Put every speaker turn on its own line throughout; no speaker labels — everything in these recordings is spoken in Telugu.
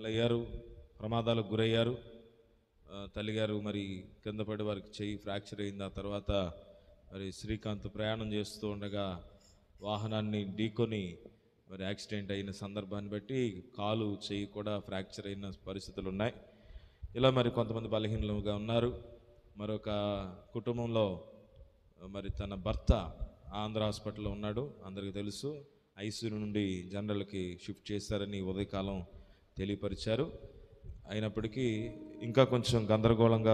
అయ్యారు, ప్రమాదాలకు గురయ్యారు. తల్లిగారు మరి కింద పడి వారికి చెయ్యి ఫ్రాక్చర్ అయింది. ఆ తర్వాత మరి శ్రీకాంత్ ప్రయాణం చేస్తూ ఉండగా వాహనాన్ని ఢీకొని మరి యాక్సిడెంట్ అయిన సందర్భాన్ని బట్టి కాలు చెయ్యి కూడా ఫ్రాక్చర్ అయిన పరిస్థితులు ఉన్నాయి. ఇలా మరి కొంతమంది బలహీనలుగా ఉన్నారు. మరొక కుటుంబంలో మరి తన భర్త ఆంధ్ర హాస్పిటల్లో ఉన్నాడు, అందరికీ తెలుసు. ఐసీయూ నుండి జనరల్కి షిఫ్ట్ చేశారని ఉదయకాలం తెలియపరిచారు. అయినప్పటికీ ఇంకా కొంచెం గందరగోళంగా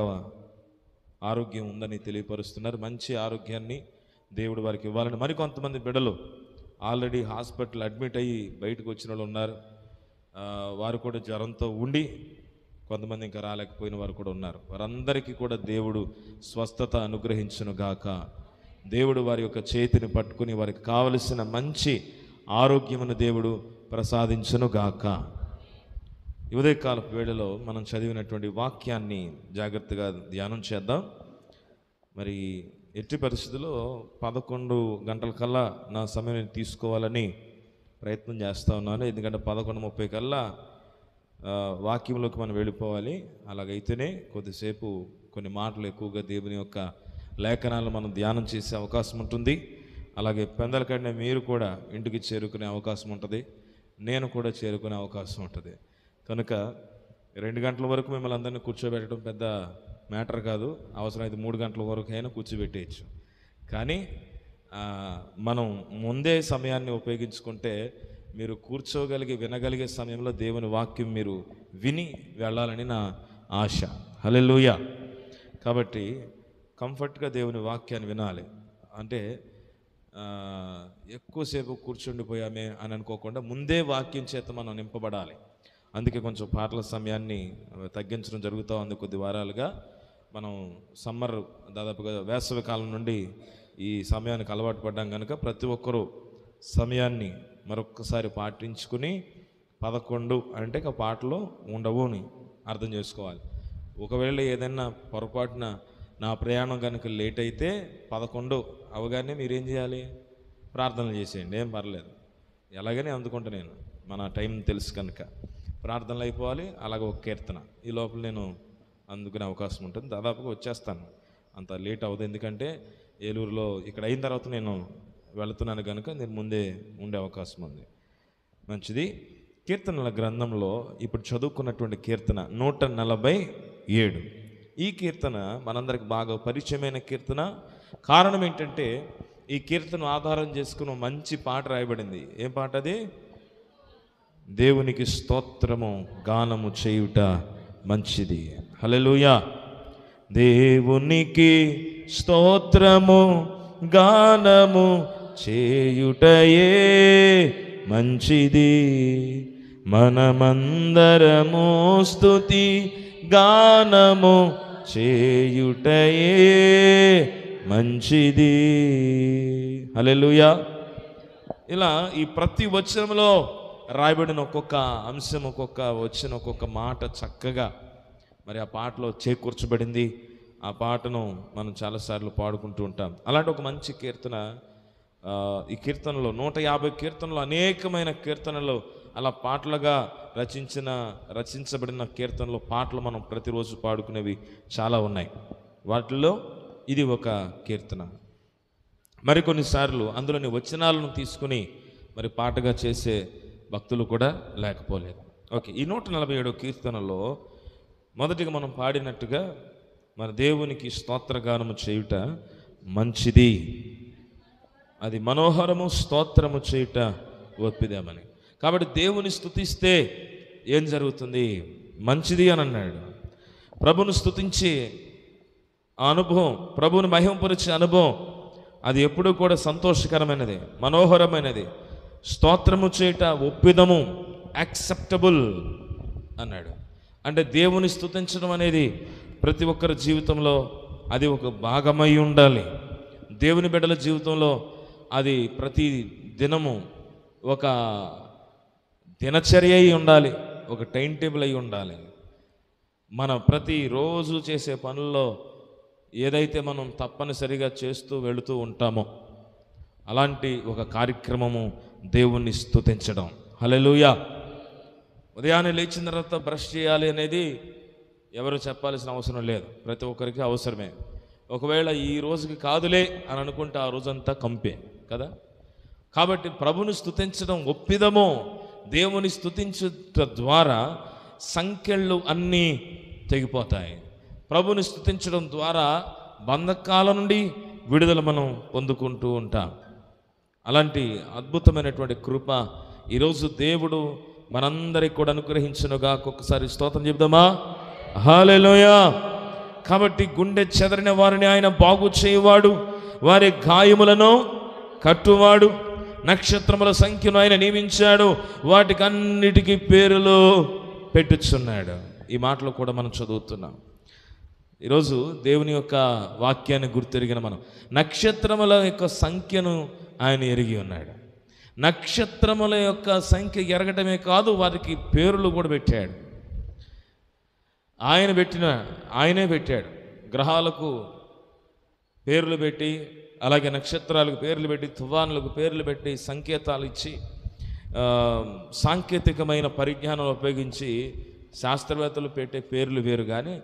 ఆరోగ్యం ఉందని తెలియపరుస్తున్నారు. మంచి ఆరోగ్యాన్ని దేవుడు వారికి ఇవ్వాలని. మరికొంతమంది బిడ్డలు ఆల్రెడీ హాస్పిటల్ అడ్మిట్ అయ్యి బయటకు వచ్చిన వాళ్ళు ఉన్నారు. వారు కూడా జ్వరంతో ఉండి కొంతమంది ఇంకా రాలేకపోయిన వారు కూడా ఉన్నారు. వారందరికీ కూడా దేవుడు స్వస్థత అనుగ్రహించును గాక. దేవుడు వారి యొక్క చేతిని పట్టుకుని వారికి కావలసిన మంచి ఆరోగ్యమును దేవుడు ప్రసాదించును గాక. ఉదయకాలపు వేళలో మనం చదివినటువంటి వాక్యాన్ని జాగ్రత్తగా ధ్యానం చేద్దాం. మరి ఎట్టి పరిస్థితుల్లో 11 గంటల కల్లా నా సమయం తీసుకోవాలని ప్రయత్నం చేస్తూ ఉన్నాను. ఎందుకంటే 11:30 కల్లా వాక్యంలోకి మనం వెళ్ళిపోవాలి. అలాగైతేనే కొద్దిసేపు కొన్ని మాటలు ఎక్కువగా దేవుని యొక్క లేఖనాలు మనం ధ్యానం చేసే అవకాశం ఉంటుంది. అలాగే పెందలకడిన మీరు కూడా ఇంటికి చేరుకునే అవకాశం ఉంటుంది, నేను కూడా చేరుకునే అవకాశం ఉంటుంది. కనుక 2 గంటల వరకు మిమ్మల్ని అందరినీ కూర్చోబెట్టడం పెద్ద మ్యాటర్ కాదు. అవసరమైతే 3 గంటల వరకు అయినా కూర్చోబెట్టేయచ్చు. కానీ మనం ముందే సమయాన్ని ఉపయోగించుకుంటే మీరు కూర్చోగలిగి వినగలిగే సమయంలో దేవుని వాక్యం మీరు విని వెళ్ళాలని నా ఆశ. హల్లెలూయా. కాబట్టి కంఫర్ట్గా దేవుని వాక్యాన్ని వినాలి. అంటే ఎక్కువసేపు కూర్చుండిపోయామే అని అనుకోకుండా ముందే వాక్యం చేత మనం నింపబడాలి. అందుకే కొంచెం పాటల సమయాన్ని తగ్గించడం జరుగుతూ ఉంది. కొద్ది వారాలుగా మనం సమ్మర్ దాదాపుగా వేసవి కాలం నుండి ఈ సమయానికి అలవాటు పడ్డాం కనుక ప్రతి ఒక్కరూ సమయాన్ని మరొక్కసారి పాటించుకుని 11 అంటే ఇక పాటలు ఉండవు అని అర్థం చేసుకోవాలి. ఒకవేళ ఏదైనా పొరపాటున నా ప్రయాణం కనుక లేట్ అయితే 11 అవగానే మీరేం చేయాలి? ప్రార్థనలు చేసేయండి, ఏం పర్లేదు. ఎలాగనే అందుకుంటా నేను, మన టైం తెలుసు కనుక ప్రార్థనలు అయిపోవాలి. అలాగే ఒక కీర్తన ఈ లోపల నేను అందుకునే అవకాశం ఉంటుంది. దాదాపుగా వచ్చేస్తాను, అంత లేట్ అవ్వదు. ఎందుకంటే ఏలూరులో ఇక్కడ అయిన తర్వాత నేను వెళుతున్నాను కనుక నేను ముందే ఉండే అవకాశం ఉంది. మంచిది. కీర్తనల గ్రంథంలో ఇప్పుడు చదువుకున్నటువంటి కీర్తన 147. ఈ కీర్తన మనందరికి బాగా పరిచయమైన కీర్తన. కారణం ఏంటంటే ఈ కీర్తన ఆధారం చేసుకుని మంచి పాట రాయబడింది. ఏం పాట అది? దేవునికి స్తోత్రము గానము చేయుట మంచిది. హల్లెలూయా. దేవునికి స్తోత్రము గానము చేయుటయే మంచిది, మనమందరము స్తుతి గానము చేయుటయే మంచిది. హల్లెలూయా. ఇలా ఈ ప్రతి వచనంలో రాయబడిన ఒక్కొక్క అంశం, ఒక్కొక్క వచ్చిన ఒక్కొక్క మాట చక్కగా మరి ఆ పాటలో చేకూర్చబడింది. ఆ పాటను మనం చాలాసార్లు పాడుకుంటూ ఉంటాం. అలాంటి ఒక మంచి కీర్తన ఈ కీర్తనలో 150 కీర్తనలు, అనేకమైన కీర్తనలు అలా పాటలుగా రచించబడిన కీర్తనలో పాటలు మనం ప్రతిరోజు పాడుకునేవి చాలా ఉన్నాయి. వాటిల్లో ఇది ఒక కీర్తన. మరికొన్నిసార్లు అందులోని వచనాలను తీసుకుని మరి పాటగా చేసే భక్తులు కూడా లేకపోలేదు. ఓకే, ఈ 147 కీర్తనలో మొదటిగా మనం పాడినట్టుగా మన దేవునికి స్తోత్రగానము చేయుట మంచిది, అది మనోహరము, స్తోత్రము చేయుట ఒప్పిదామని. కాబట్టి దేవుని స్తుతిస్తే ఏం జరుగుతుంది? మంచిది అని అన్నాడు. ప్రభును స్తుతించి ఆ అనుభవం, ప్రభువుని మహిమపరిచే అనుభవం, అది ఎప్పుడూ కూడా సంతోషకరమైనది, మనోహరమైనది. స్తోత్రము చేయుట ఒప్పిదము, యాక్సెప్టబుల్ అన్నాడు. అంటే దేవుని స్తుతించడం అనేది ప్రతి ఒక్కరి జీవితంలో అది ఒక భాగమై ఉండాలి. దేవుని బిడ్డల జీవితంలో అది ప్రతి దినము ఒక దినచర్య అయి ఉండాలి, ఒక టైం టేబుల్ అయి ఉండాలి. మన ప్రతిరోజు చేసే పనుల్లో ఏదైతే మనం తప్పనిసరిగా చేస్తూ వెళుతూ ఉంటామో అలాంటి ఒక కార్యక్రమము దేవుణ్ణి స్తుతించడం. హల్లెలూయా. ఉదయాన్నే లేచిన తర్వాత బ్రష్ చేయాలి అనేది ఎవరు చెప్పాల్సిన అవసరం లేదు, ప్రతి ఒక్కరికి అవసరమే. ఒకవేళ ఈ రోజుకి కాదులే అని అనుకుంటే ఆ రోజంతా కంపే కదా. కాబట్టి ప్రభుని స్తుతించడం ఒప్పిదమో, దేవుని స్తుతించడం ద్వారా సంఖ్యలు అన్నీ తెగిపోతాయి. ప్రభుని స్తుతించడం ద్వారా బంధకాల నుండి విడుదల మనం పొందుకుంటూ ఉంటాం. అలాంటి అద్భుతమైనటువంటి కృప ఈరోజు దేవుడు మనందరికి కూడా అనుగ్రహించునుగా. ఒక్కొక్కసారి స్తోత్రం చెప్దామా? హల్లెలూయా. కాబట్టి గుండె చెదరిన వారిని ఆయన బాగు చేయువాడు, వారి గాయములను కట్టువాడు, నక్షత్రముల సంఖ్యను ఆయన నియమించాడు, వాటికి అన్నిటికీ పేరులు పెట్టుచున్నాడు. ఈ మాటలు కూడా మనం చదువుతున్నాం. ఈరోజు దేవుని యొక్క వాక్యాన్ని గుర్తెరిగిన మనం నక్షత్రముల యొక్క సంఖ్యను ఆయన ఎరిగి ఉన్నాడు. నక్షత్రముల యొక్క సంఖ్య ఎరగటమే కాదు, వారికి పేర్లు కూడా పెట్టాడు. ఆయనే పెట్టాడు. గ్రహాలకు పేర్లు పెట్టి, అలాగే నక్షత్రాలకు పేర్లు పెట్టి, తుఫానులకు పేర్లు పెట్టి, సంకేతాలు ఇచ్చి, సాంకేతికమైన పరిజ్ఞానం ఉపయోగించి శాస్త్రవేత్తలు పెట్టే పేర్లు వేరు, కానీ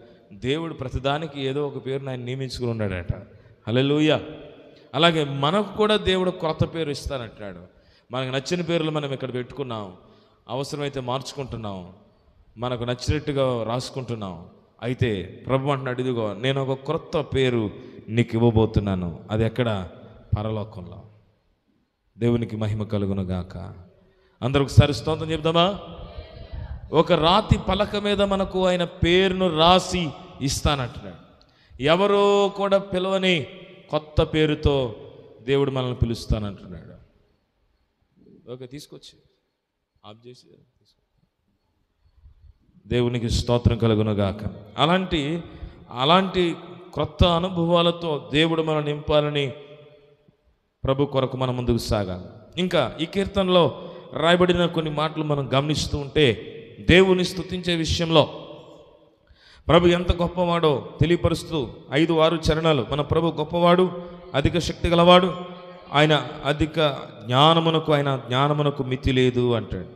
దేవుడు ప్రతిదానికి ఏదో ఒక పేరును ఆయన నియమించుకుని ఉన్నాడట. హల్లెలూయా. అలాగే మనకు కూడా దేవుడు కొత్త పేరు ఇస్తానంటాడు. మనకు నచ్చిన పేర్లు మనం ఇక్కడ పెట్టుకున్నాం, అవసరమైతే మార్చుకుంటున్నాం, మనకు నచ్చినట్టుగా రాసుకుంటున్నాం. అయితే ప్రభు అంటున్నాడు, ఇదిగో నేను ఒక క్రొత్త పేరు నీకు ఇవ్వబోతున్నాను. అది ఎక్కడ? పరలోకంలో. దేవునికి మహిమ కలుగును గాక. అందరూ ఒకసారి స్తోత్రం చెప్దామా? ఒక రాతి పలక మీద మనకు ఆయన పేరును రాసి ఇస్తానంటున్నాడు. ఎవరో కూడా పిలవని కొత్త పేరుతో దేవుడు మనల్ని పిలుస్తానంటున్నాడు. ఓకే, తీసుకొచ్చి ఆఫ్ చేసి దేవునికి స్తోత్రం కలుగును గాక. అలాంటి క్రొత్త అనుభవాలతో దేవుడు మనం నింపాలని ప్రభు కొరకు మనం ముందుకు సాగాలి. ఇంకా ఈ కీర్తనలో రాయబడిన కొన్ని మాటలు మనం గమనిస్తూ ఉంటే, దేవుని స్తుతించే విషయంలో ప్రభు ఎంత గొప్పవాడో తెలియపరుస్తూ 5-6 చరణాలు మన ప్రభు గొప్పవాడు, అధిక శక్తి గలవాడు, ఆయన జ్ఞానమునకు మితి లేదు అంటాడు.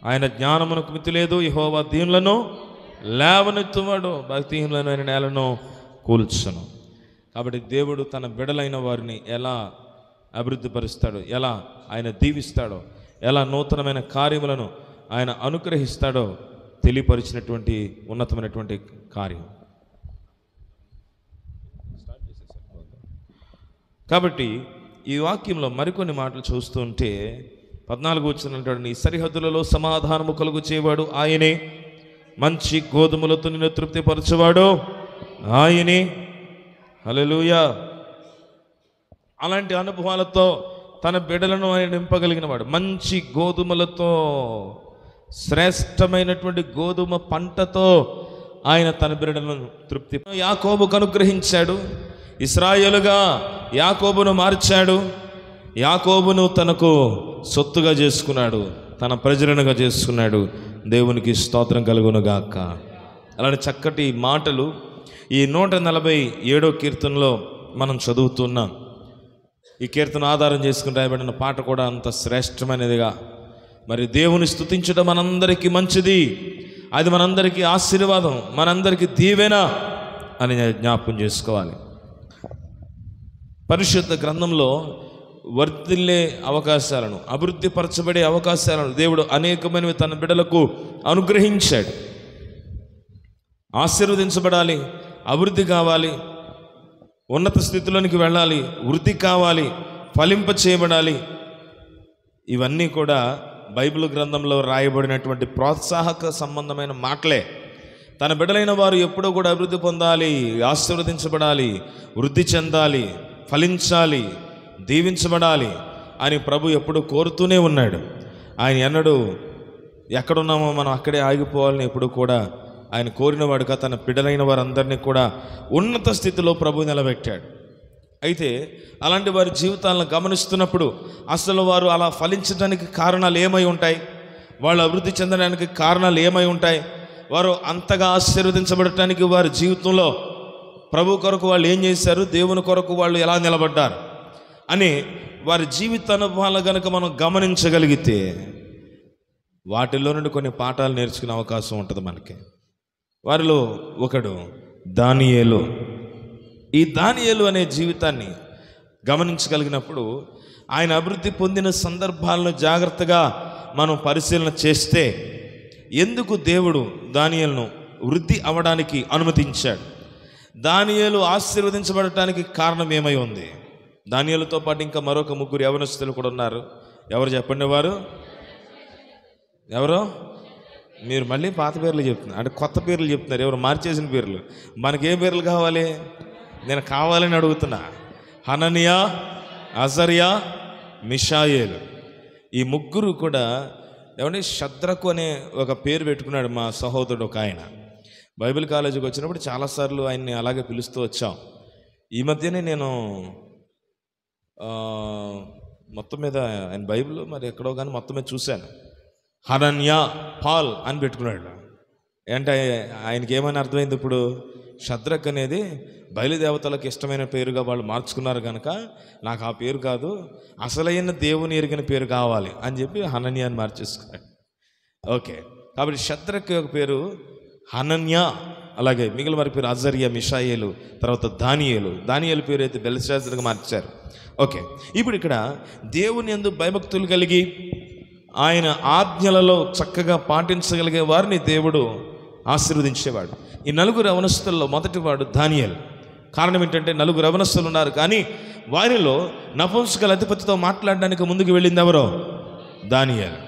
ఆయన జ్ఞానమునకు మితి లేదు. యెహోవా దీనులను లేవనెత్తువాడు, భక్తిహీనులను ఆయన నేలను కూల్చును. కాబట్టి దేవుడు తన బిడలైన వారిని ఎలా అభివృద్ధిపరుస్తాడో, ఎలా ఆయన దీవిస్తాడో, ఎలా నూతనమైన కార్యములను ఆయన అనుగ్రహిస్తాడో తెలియపరిచినటువంటి ఉన్నతమైనటువంటి కార్యం. కాబట్టి ఈ వాక్యంలో మరికొన్ని మాటలు చూస్తూ ఉంటే 14 వచ్చినట్టు, నీ సరిహద్దులలో సమాధానము కలుగు చేయవాడు ఆయనే, మంచి గోధుమలతో నిన్ను తృప్తిపరచువాడు ఆయనే. హల్లెలూయా. అలాంటి అనుభవాలతో తన బిడ్డలను ఆయన నింపగలిగిన వాడు. మంచి గోధుమలతో, శ్రేష్టమైనటువంటి గోధుమ పంటతో ఆయన తన బిడ్డలను తృప్తి యాకోబుకు అనుగ్రహించాడు. ఇశ్రాయేలుగా యాకోబును మార్చాడు. యాకోబును తనకు సొత్తుగా చేసుకున్నాడు, తన ప్రజలనుగా చేసుకున్నాడు. దేవునికి స్తోత్రం కలుగును గాక. అలాంటి చక్కటి మాటలు ఈ 147వ కీర్తనలో మనం చదువుతున్నాం. ఈ కీర్తన ఆధారం చేసుకుని రాయబడిన పాట కూడా అంత శ్రేష్టమైనదిగా. మరి దేవుని స్తుతించడం మనందరికీ మంచిది, అది మనందరికీ ఆశీర్వాదం, మనందరికీ దీవెన అని జ్ఞాపకం చేసుకోవాలి. పరిశుద్ధ గ్రంథంలో వర్ధిల్లే అవకాశాలను, అభివృద్ధి పరచబడే అవకాశాలను దేవుడు అనేకమైనవి తన బిడ్డలకు అనుగ్రహించాడు. ఆశీర్వదించబడాలి, అభివృద్ధి కావాలి, ఉన్నత స్థితిలోనికి వెళ్ళాలి, వృద్ధి కావాలి, ఫలింప చేయబడాలి. ఇవన్నీ కూడా బైబిల్ గ్రంథంలో రాయబడినటువంటి ప్రోత్సాహక సంబంధమైన మాటలే. తన బిడ్డలైన వారు ఎప్పుడూ కూడా అభివృద్ధి పొందాలి, ఆశీర్వదించబడాలి, వృద్ధి చెందాలి, ఫలించాలి, దీవించబడాలి అని ప్రభు ఎప్పుడూ కోరుతూనే ఉన్నాడు. ఆయన ఎన్నడూ ఎక్కడున్నామో మనం అక్కడే ఆగిపోవాలని ఎప్పుడు కూడా ఆయన కోరినవాడుగా తన బిడ్డలైన వారందరినీ కూడా ఉన్నత స్థితిలో ప్రభు నిలబెట్టాడు. అయితే అలాంటి వారి జీవితాలను గమనిస్తున్నప్పుడు అసలు వారు అలా ఫలించడానికి కారణాలు ఏమై ఉంటాయి, వాళ్ళు అభివృద్ధి చెందడానికి కారణాలు ఏమై ఉంటాయి, వారు అంతగా ఆశీర్వదించబడటానికి వారి జీవితంలో ప్రభు కొరకు వాళ్ళు ఏం చేశారు, దేవుని కొరకు వాళ్ళు ఎలా నిలబడ్డారు అని వారి జీవిత అనుభవాలు కనుక మనం గమనించగలిగితే వాటిల్లో నుండి కొన్ని పాఠాలు నేర్చుకునే అవకాశం ఉంటుంది మనకి. వారిలో ఒకడు దానియేలు. ఈ దానియేలు అనే జీవితాన్ని గమనించగలిగినప్పుడు ఆయన అభివృద్ధి పొందిన సందర్భాలను జాగ్రత్తగా మనం పరిశీలన చేస్తే ఎందుకు దేవుడు దానియేలును వృద్ధి అవ్వడానికి అనుమతించాడు, దానియేలు ఆశీర్వదించబడటానికి కారణం ఏమై ఉంది? దానియేలుతో పాటు ఇంకా మరొక ముగ్గురు యవనస్తులు కూడా ఉన్నారు. ఎవరు చెప్పండి? వారు ఎవరో? మీరు మళ్ళీ పాత పేర్లు చెప్తున్నారు, అంటే కొత్త పేర్లు చెప్తున్నారు. ఎవరు మార్చేసిన పేర్లు? మనకేం పేర్లు కావాలి? నేను కావాలని అడుగుతున్నా. హననియా, అజర్యా, మిషాయేలు. ఈ ముగ్గురు కూడా ఏమంటే షద్రకు అనే ఒక పేరు పెట్టుకున్నాడు మా సహోదరుడు ఒక ఆయన. బైబిల్ కాలేజీకి వచ్చినప్పుడు చాలాసార్లు ఆయన్ని అలాగే పిలుస్తూ వచ్చాం. ఈ మధ్యనే నేను మొత్తం మీద ఆయన బైబిల్ మరి ఎక్కడో కానీ మొత్తం మీద చూశాను. హనన్యా పాల్ అని పెట్టుకున్నాడు. అంటే ఆయనకి ఏమని అర్థమైంది ఇప్పుడు? షద్రక్ అనేది బయలుదేవతలకు ఇష్టమైన పేరుగా వాళ్ళు మార్చుకున్నారు కనుక నాకు ఆ పేరు కాదు, అసలైన దేవుని ఎరిగిన పేరు కావాలి అని చెప్పి హనన్యా అని మార్చేసుకున్నాడు. ఓకే, కాబట్టి షద్రక్ యొక్క పేరు హనన్యా, అలాగే మిగిలిన వారి పేరు అజర్యా, మిషాయేలు, తర్వాత దానియేలు. దానియేలు పేరు అయితే బెల్షాజర్గా మార్చారు. ఓకే, ఇప్పుడు ఇక్కడ దేవుని యందు భయభక్తులు కలిగి ఆయన ఆజ్ఞలలో చక్కగా పాటించగలిగే వారిని దేవుడు ఆశీర్వదించేవాడు. ఈ నలుగురు యవనస్తుల్లో మొదటివాడు దానియేలు. కారణం ఏంటంటే నలుగురు యవనస్తులు ఉన్నారు, కానీ వారిలో నపుంసకుల అధిపతితో మాట్లాడడానికి ముందుకు వెళ్ళింది ఎవరో? దానియేలు.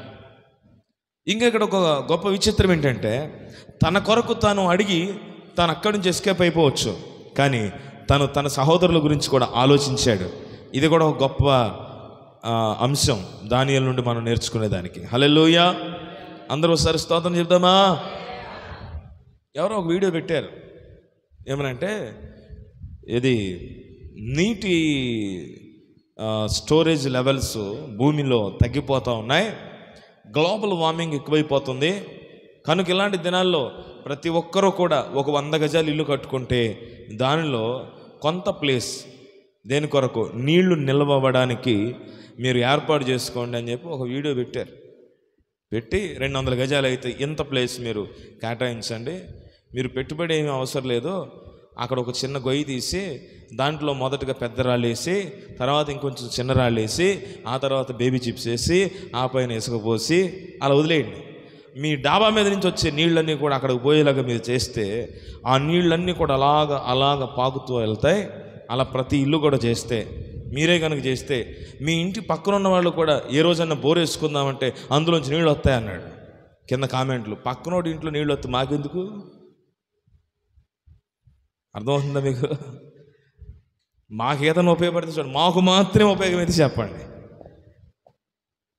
ఇంకా ఇక్కడ ఒక గొప్ప విచిత్రం ఏంటంటే తన కొరకు తాను అడిగి తాను అక్కడి నుంచి ఎస్కేప్ అయిపోవచ్చు, కానీ తను తన సహోదరుల గురించి కూడా ఆలోచించాడు. ఇది కూడా ఒక గొప్ప అంశం దానియేలు నుండి మనం నేర్చుకునేదానికి. హల్లెలూయా! అందరూ ఒకసారి స్తోత్రం చెప్దామా? ఎవరో ఒక వీడియో పెట్టారు, ఏమనంటే ఇది నీటి స్టోరేజ్ లెవెల్స్ భూమిలో తగ్గిపోతూ ఉన్నాయి, గ్లోబల్ వార్మింగ్ ఎక్కువైపోతుంది కనుక ఇలాంటి దినాల్లో ప్రతి ఒక్కరూ కూడా ఒక 100 గజాలు ఇల్లు కట్టుకుంటే దానిలో కొంత ప్లేస్ దేని కొరకు నీళ్లు నిల్వడానికి మీరు ఏర్పాటు చేసుకోండి అని చెప్పి ఒక వీడియో పెట్టారు. పెట్టి 200 గజాలు అయితే ఇంత ప్లేస్ మీరు కేటాయించండి, మీరు పెట్టుబడి ఏమీ అవసరం లేదు, అక్కడ ఒక చిన్న గొయ్యి తీసి దాంట్లో మొదటగా పెద్ద రాళ్ళు వేసి తర్వాత ఇంకొంచెం చిన్న రాళ్ళు వేసి ఆ తర్వాత బేబీ చిప్స్ వేసి ఆ పైన ఇసుక పోసి అలా వదిలేయండి. మీ డాబా మీద నుంచి వచ్చే నీళ్ళన్నీ కూడా అక్కడికి పోయేలాగా మీరు చేస్తే ఆ నీళ్ళన్నీ కూడా అలాగ పాకుతూ వెళ్తాయి. అలా ప్రతి ఇల్లు కూడా చేస్తే, మీరే కనుక చేస్తే మీ ఇంటి పక్కన ఉన్న వాళ్ళు కూడా ఏ రోజన్నా బోర్ వేసుకుందామంటే అందులోంచి నీళ్ళు వస్తాయి అన్నాడు. కింద కామెంట్లు, పక్కనోడి ఇంట్లో నీళ్ళు వస్తాయి మాకెందుకు? అర్థమవుతుందా మీకు? మాకేదైనా ఉపయోగపడితే చూడండి, మాకు మాత్రమే ఉపయోగమైతే చెప్పండి.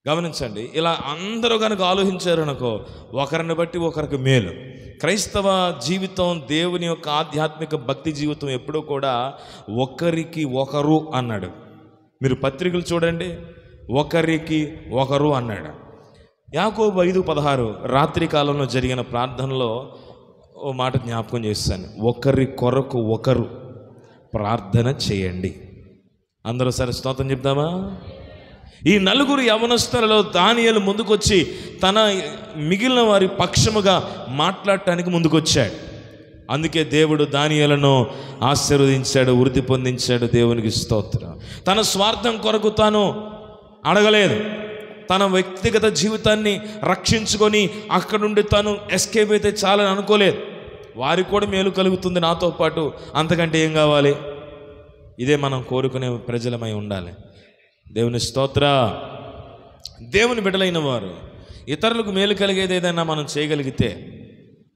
గమనించండి, ఇలా అందరూ కనుక ఆలోచించారు అనుకో ఒకరిని బట్టి ఒకరికి మేలు. క్రైస్తవ జీవితం, దేవుని యొక్క ఆధ్యాత్మిక భక్తి జీవితం ఎప్పుడూ కూడా ఒకరికి ఒకరు అన్నాడు. మీరు పత్రికలు చూడండి, ఒకరికి ఒకరు అన్నాడు. యాకోబు 5:16 రాత్రి కాలంలో జరిగిన ప్రార్థనలో ఓ మాట జ్ఞాపకం చేస్తాను, ఒకరి కొరకు ఒకరు ప్రార్థన చేయండి. అందరూ సరే స్తోత్రం చెప్దామా? ఈ నలుగురు యవనస్తులలో దానియేలు ముందుకొచ్చి తన మిగిలిన వారి పక్షముగా మాట్లాడటానికి ముందుకొచ్చాడు. అందుకే దేవుడు దానియేలును ఆశీర్వదించాడు, వృద్ధి పొందించాడు. దేవునికి స్తోత్రం. తన స్వార్థం కొరకు తాను అడగలేదు, తన వ్యక్తిగత జీవితాన్ని రక్షించుకొని అక్కడ నుండి తాను ఎస్కేప్ అయితే చాలని అనుకోలేదు. వారికి కూడా మేలు కలుగుతుంది నాతో పాటు, అంతకంటే ఏం కావాలి? ఇదే మనం కోరుకునే ప్రజలమై ఉండాలి. దేవుని స్తోత్ర. దేవుని బిడ్డలైన వారు ఇతరులకు మేలు కలిగేది ఏదైనా మనం చేయగలిగితే,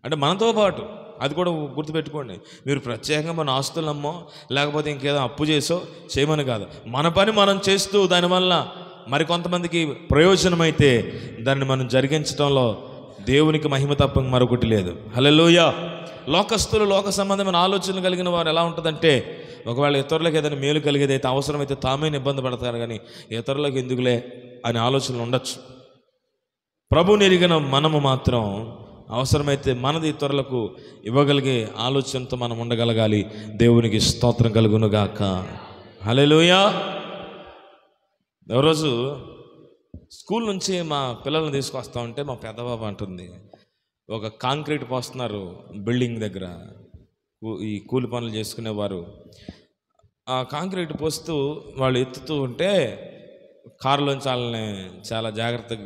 అంటే మనతో పాటు, అది కూడా గుర్తుపెట్టుకోండి, మీరు ప్రత్యేకంగా మన ఆస్తులు అమ్మో లేకపోతే ఇంకేదో అప్పు చేసో చేయమని కాదు, మన పని మనం చేస్తూ దానివల్ల మరికొంతమందికి ప్రయోజనమైతే దాన్ని మనం జరిగించడంలో దేవునికి మహిమ తప్ప మరొకటి లేదు. హల్లెలూయా. లోకస్తులు, లోక సంబంధమైన ఆలోచనలు కలిగిన వారు ఎలా ఉంటుందంటే, ఒకవేళ ఇతరులకు ఏదైనా మేలు కలిగేదైతే అవసరమైతే తామే ఇబ్బంది పడతారు, కానీ ఇతరులకు ఎందుకులే అనే ఆలోచనలు ఉండొచ్చు. ప్రభువుని ఎరిగిన మనము మాత్రం అవసరమైతే మనది ఇతరులకు ఇవ్వగలిగే ఆలోచనతో మనం ఉండగలగాలి. దేవునికి స్తోత్రం కలుగునుగాక. హల్లెలూయా. రోజు స్కూల్ నుంచి మా పిల్లల్ని తీసుకొస్తా ఉంటే మా పెద్దబాబు అంటుంది, ఒక కాంక్రీట్ పోస్తున్నారు బిల్డింగ్ దగ్గర, ఈ కూలి పనులు చేసుకునేవారు. ఆ కాంక్రీట్ పోస్తూ వాళ్ళు ఎత్తుతూ ఉంటే కారులోంచి వాళ్ళని చాలా జాగ్రత్తగా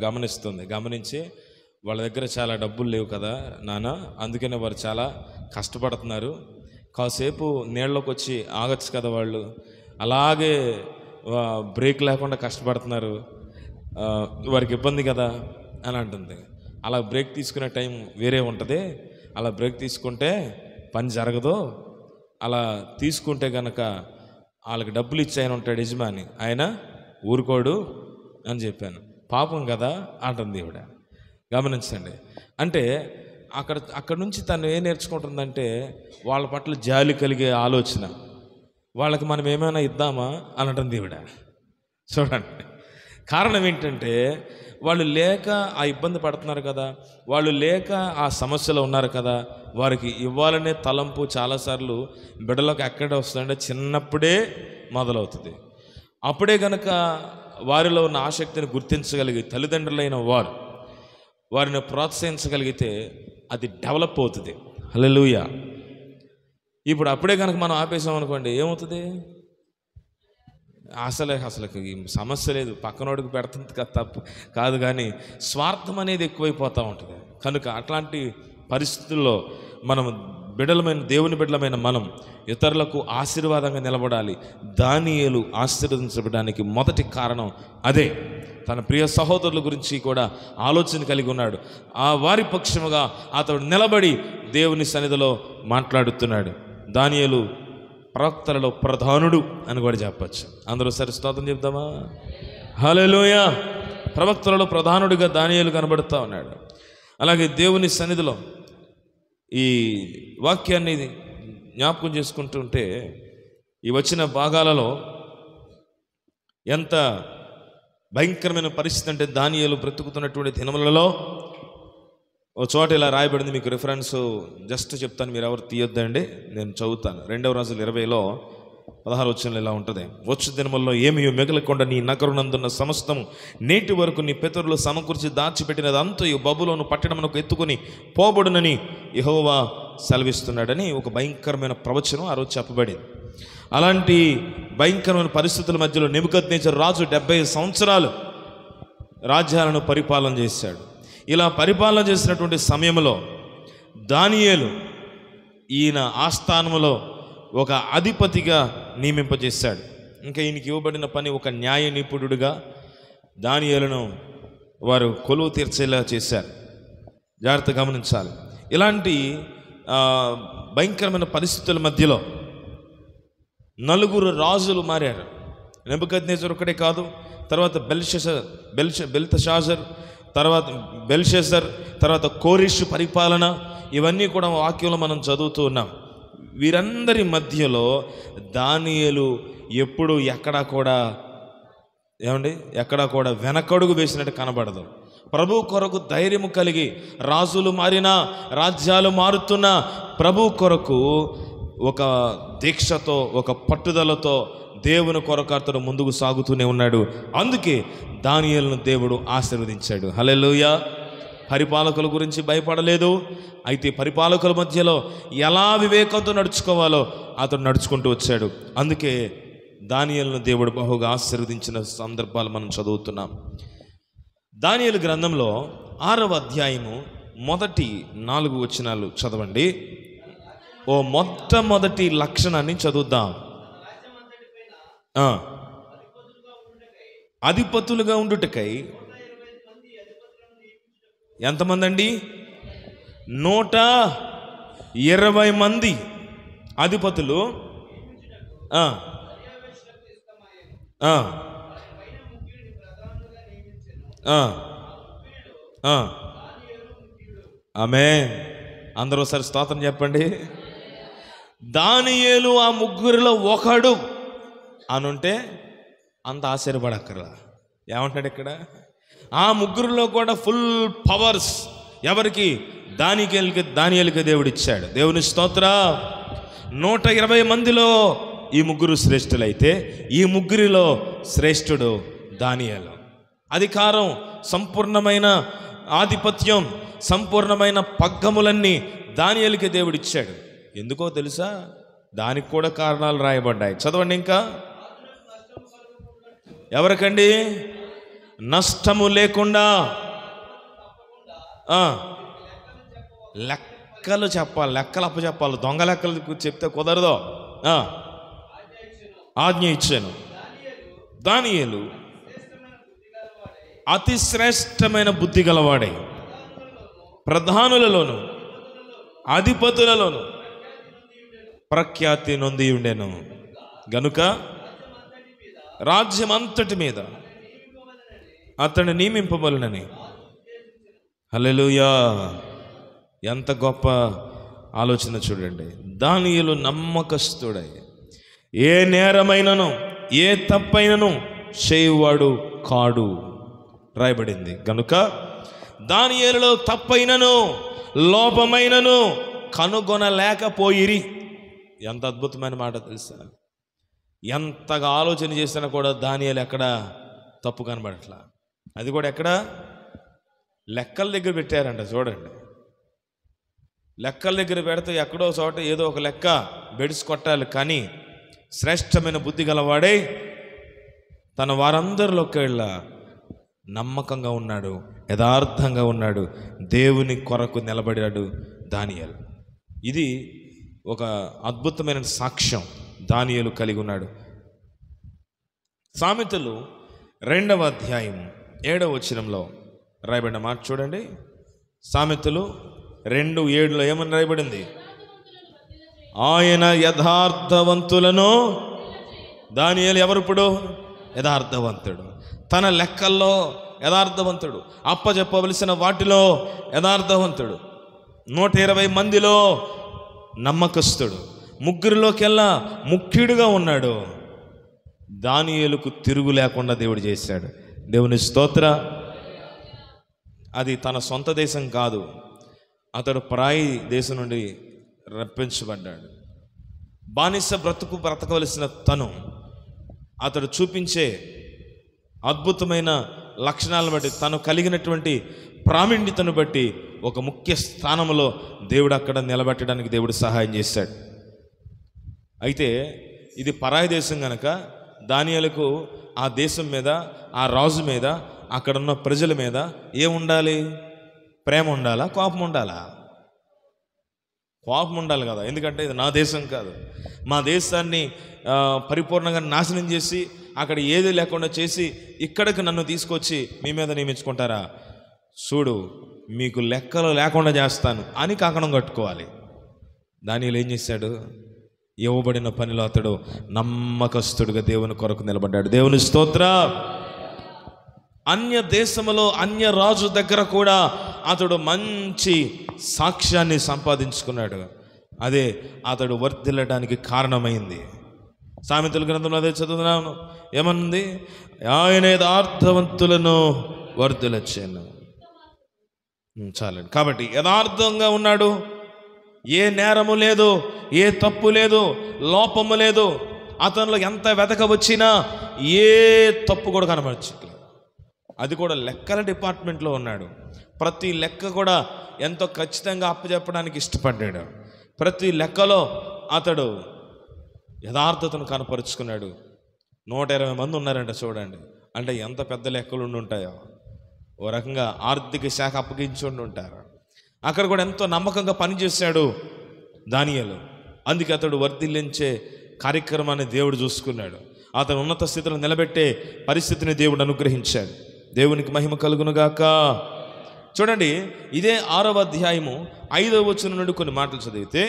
గమనించి వాళ్ళ దగ్గర చాలా డబ్బులు లేవు కదా నాన్న, అందుకనే వారు చాలా కష్టపడుతున్నారు, కాసేపు నీళ్ళలోకి వచ్చి ఆగచ్చు కదా వాళ్ళు, అలాగే బ్రేక్ లేకుండా కష్టపడుతున్నారు, వారికి ఇబ్బంది కదా అని అంటుంది. అలా బ్రేక్ తీసుకునే టైం వేరే ఉంటుంది, అలా బ్రేక్ తీసుకుంటే పని జరగదు, అలా తీసుకుంటే కనుక వాళ్ళకి డబ్బులు ఇచ్చాయని ఉంటాడు యజమాని, ఆయన ఊరుకోడు అని చెప్పాను. పాపం కదా అంటుంది ఈవిడ. గమనించండి. అంటే అక్కడ నుంచి తను ఏం నేర్చుకుంటుందంటే వాళ్ళ పట్ల జాలి కలిగే ఆలోచన, వాళ్ళకి మనం ఏమైనా ఇద్దామా అని అంటుంది ఈవిడ. చూడండి, కారణం ఏంటంటే వాళ్ళు లేక ఆ ఇబ్బంది పడుతున్నారు కదా, వాళ్ళు లేక ఆ సమస్యలో ఉన్నారు కదా, వారికి ఇవ్వాలనే తలంపు చాలాసార్లు బిడ్డలకు ఎక్కడ వస్తుందంటే చిన్నప్పుడే మొదలవుతుంది. అప్పుడే కనుక వారిలో ఉన్న ఆసక్తిని గుర్తించగలిగి తల్లిదండ్రులైన వారిని ప్రోత్సహించగలిగితే అది డెవలప్ అవుతుంది. హల్లెలూయా. ఇప్పుడు అప్పుడే కనుక మనం ఆపేసాం అనుకోండి, ఏమవుతుంది? అసలు ఈ సమస్య లేదు, పక్కనోడికి పెడుతుంది కదా తప్పు కాదు, కానీ స్వార్థం అనేది ఎక్కువైపోతూ ఉంటుంది. కనుక అట్లాంటి పరిస్థితుల్లో మనం దేవుని బిడ్డలమైన మనం ఇతరులకు ఆశీర్వాదంగా నిలబడాలి. దానియేలు ఆశీర్వదించబడడానికి మొదటి కారణం అదే. తన ప్రియ సహోదరుల గురించి కూడా ఆలోచన కలిగి ఉన్నాడు. ఆ వారి పక్షముగా అతడు నిలబడి దేవుని సన్నిధిలో మాట్లాడుతున్నాడు. దానియేలు ప్రవక్తలలో ప్రధానుడు అని కూడా చెప్పచ్చు. అందరూ సరి స్తోత్రం చెప్తామా? హల్లెలూయా. ప్రవక్తలలో ప్రధానుడిగా దానియేలు కనబడుతూ ఉన్నాడు. అలాగే దేవుని సన్నిధిలో ఈ వాక్యాన్ని జ్ఞాపకం చేసుకుంటుంటే ఈ వచ్చిన భాగాలలో ఎంత భయంకరమైన పరిస్థితి అంటే, దానియేలు బ్రతుకుతున్నటువంటి దినములలో ఓ చోట ఇలా రాయబడింది. మీకు రిఫరెన్స్ జస్ట్ చెప్తాను, మీరు ఎవరు తీయొద్దండి, నేను చదువుతాను. 2వ రాజులు 20లో 16 వచనంలో ఇలా ఉంటుంది. వచ్చు దినముల్లో ఏమీ మిగలకుండా నీ నగరునందున్న సమస్తము నేటి వరకు నీ పితరులు సమకూర్చి దాచిపెట్టినది అంతయు బబులోను పట్టణమునకు ఎత్తుకొని పోబడునని యెహోవా సెలవిస్తున్నాడని ఒక భయంకరమైన ప్రవచనం ఆ రోజు చెప్పబడింది. అలాంటి భయంకరమైన పరిస్థితుల మధ్యలో నెబుకద్నెజరు రాజు 70 సంవత్సరాలు రాజ్యాలను పరిపాలన చేశాడు. ఇలా పరిపాలన చేసినటువంటి సమయంలో దానియేలు ఈయన ఆస్థానంలో ఒక అధిపతిగా నియమింపజేశాడు. ఇంకా ఈయనకి ఇవ్వబడిన పని ఒక న్యాయ నిపుణుడిగా దానియేలును వారు కొలువు తీర్చేలా చేశారు. జాగ్రత్త గమనించాలి. ఇలాంటి భయంకరమైన పరిస్థితుల మధ్యలో 4 రాజులు మారారు. నెబుకద్నెజరు ఒకటే కాదు, తర్వాత బెల్తషాజర్, తర్వాత బెల్షెసర్, తర్వాత కోరెషు పరిపాలన, ఇవన్నీ కూడా వాక్యంలో మనం చదువుతూ ఉన్నాం. వీరందరి మధ్యలో దానియేలు ఎప్పుడు ఎక్కడా కూడా వెనకడుగు వేసినట్టు కనబడదు. ప్రభు కొరకు ధైర్యము కలిగి, రాజులు మారినా రాజ్యాలు మారుతున్నా ప్రభు కొరకు ఒక దీక్షతో, ఒక పట్టుదలతో దేవుని కొరకు అతడు ముందుకు సాగుతూనే ఉన్నాడు. అందుకే దానియేలును దేవుడు ఆశీర్వదించాడు. హల్లెలూయా. పరిపాలకుల గురించి భయపడలేదు. అయితే పరిపాలకుల మధ్యలో ఎలా వివేకంతో నడుచుకోవాలో అతడు నడుచుకుంటూ వచ్చాడు. అందుకే దానియేలును దేవుడు బహుగా ఆశీర్వదించిన సందర్భాలు మనం చదువుతున్నాం. దానియేలు గ్రంథంలో 6వ అధ్యాయము మొదటి 4 వచనాలు చదవండి. ఓ మొట్టమొదటి లక్షణాన్ని చదువుద్దాం. అధిపతులుగా ఉండుటకై ఎంతమంది అండి? 120 మంది అధిపతులు ఆమేన్. అందరూ ఒకసారి స్తోత్రం చెప్పండి. దానియేలు ఆ ముగ్గురిలో ఒకడు అనుంటే అంత ఆశ్చర్యపడక్కర్లా. ఏమంటాడు ఇక్కడ? ఆ ముగ్గురిలో కూడా ఫుల్ పవర్స్ ఎవరికి? దానియేలుకి దేవుడు ఇచ్చాడు. దేవుని స్తోత్ర. 120 మందిలో ఈ ముగ్గురు శ్రేష్ఠులైతే ఈ ముగ్గురిలో శ్రేష్ఠుడు దానియేలు. అధికారం, సంపూర్ణమైన ఆధిపత్యం, సంపూర్ణమైన పగ్గములన్నీ దానియేలుకే దేవుడిచ్చాడు. ఎందుకో తెలుసా? దానికి కూడా కారణాలు రాయబడ్డాయి. చదవండి ఇంకా. ఎవరికండి? నష్టము లేకుండా లెక్కలు చెప్పాలి, లెక్కలు అప్పచెప్పాలి. దొంగ లెక్కలు చెప్తే కుదరదు. ఆజ్ఞ ఇచ్చాను. దానియేలు అతి శ్రేష్టమైన బుద్ధి గలవాడే, ప్రధానులలోను అధిపతులలోను ప్రఖ్యాతి నొంది ఉండెను. గనుక రాజ్యమంతటి మీద అతడు నియమింపబడునని. హల్లెలూయా! ఎంత గొప్ప ఆలోచన చూడండి. దానియేలు నమ్మకస్తుడై ఏ నేరమైనను ఏ తప్పైనను చేయువాడు కాడు రాయబడింది. కనుక దానియేలులో తప్పైనను లోపమైనను కనుగొనలేకపోయిరి. ఎంత అద్భుతమైన మాట తెలుసా? ఎంతగా ఆలోచన చేసినా కూడా దానియేలు ఎక్కడ తప్పు కనబడట్లా. అది కూడా ఎక్కడ? లెక్కల దగ్గర పెట్టారంట. చూడండి, లెక్కల దగ్గర పెడితే ఎక్కడో చోట ఏదో ఒక లెక్క బెడిసి కొట్టాలి. కానీ శ్రేష్టమైన బుద్ధి గలవాడే తన వారందరిలోకెళ్ళ నమ్మకంగా ఉన్నాడు, యథార్థంగా ఉన్నాడు, దేవుని కొరకు నిలబడాడు దానియేలు. ఇది ఒక అద్భుతమైన సాక్ష్యం దానియేలు కలిగి ఉన్నాడు. సామెతలు 2వ అధ్యాయం 7వ వచనంలో రాయబడిన మాట చూడండి. సామెతలు 2:7లో ఏమని రాయబడింది? ఆయన యథార్థవంతులను. దానియేలు ఎవరిప్పుడు? యథార్థవంతుడు. తన లెక్కల్లో యథార్థవంతుడు, అప్పచెప్పవలసిన వాటిలో యథార్థవంతుడు, 120 మందిలో నమ్మకస్తుడు, ముగ్గురిలోకెల్లా ముఖ్యుడిగా ఉన్నాడు. దానియేలుకు తిరుగు లేకుండా దేవుడు చేశాడు. దేవుని స్తోత్ర. అది తన సొంత దేశం కాదు, అతడు పరాయి దేశం నుండి రప్పించబడ్డాడు. బానిస బ్రతకవలసిన తను అతడు చూపించే అద్భుతమైన లక్షణాలను బట్టి, తను కలిగినటువంటి ప్రావీణ్యతను బట్టి ఒక ముఖ్య స్థానంలో దేవుడు అక్కడ నిలబెట్టడానికి దేవుడు సహాయం చేశాడు. అయితే ఇది పరాయి దేశం కనుక దానియేలుకు ఆ దేశం మీద, ఆ రాజు మీద, అక్కడున్న ప్రజల మీద ఏముండాలి? ప్రేమ ఉండాలా? కోపం ఉండాలా? కోపం ఉండాలి కదా. ఎందుకంటే ఇది నా దేశం కాదు. మా దేశాన్ని పరిపూర్ణంగా నాశనం చేసి అక్కడ ఏది లేకుండా చేసి ఇక్కడికి నన్ను తీసుకొచ్చి మీ మీద నియమించుకుంటారా? చూడు, మీకు లెక్కలు లేకుండా చేస్తాను అని కాకణం కట్టుకోవాలి. దానియేలు ఏం చేశాడు? ఇవ్వబడిన పనిలో అతడు నమ్మకస్తుడుగా దేవుని కొరకు నిలబడ్డాడు. దేవుని స్తోత్ర. అన్య దేశములో అన్య రాజు దగ్గర కూడా అతడు మంచి సాక్ష్యాన్ని సంపాదించుకున్నాడు. అదే అతడు వర్ధిల్లడానికి కారణమైంది. సామెతల గ్రంథంలో అదే చదువుతున్నాను. ఏమన్నది? ఆయన యథార్థవంతులను వర్ధిల్లచేయును. చాలండి. కాబట్టి యథార్థంగా ఉన్నాడు, ఏ నేరము లేదు, ఏ తప్పు లేదు, లోపము లేదు. అతనిలో ఎంత వెతక వచ్చినా ఏ తప్పు కూడా కనబడచ్చు. అది కూడా లెక్కల డిపార్ట్మెంట్లో ఉన్నాడు. ప్రతి లెక్క కూడా ఎంతో ఖచ్చితంగా అప్పచెప్పడానికి ఇష్టపడ్డాడు. ప్రతి లెక్కలో అతడు యథార్థతను కనపరుచుకున్నాడు. 120 మంది ఉన్నారంట. చూడండి, అంటే ఎంత పెద్ద లెక్కలు ఉండి ఉంటాయో. ఓ రకంగా ఆర్థిక శాఖ అప్పగించి ఉండి ఉంటారు. అక్కడ కూడా ఎంతో నమ్మకంగా పనిచేశాడు దానియేలు. అందుకే అతడు వర్ధిల్లించే కార్యక్రమాన్ని దేవుడు చూసుకున్నాడు. అతను ఉన్నత స్థితిలో నిలబెట్టే పరిస్థితిని దేవుడు అనుగ్రహించాడు. దేవునికి మహిమ కలుగునుగాక. చూడండి, ఇదే 6వ అధ్యాయము 5వ వచనం నుండి కొన్ని మాటలు చదివితే,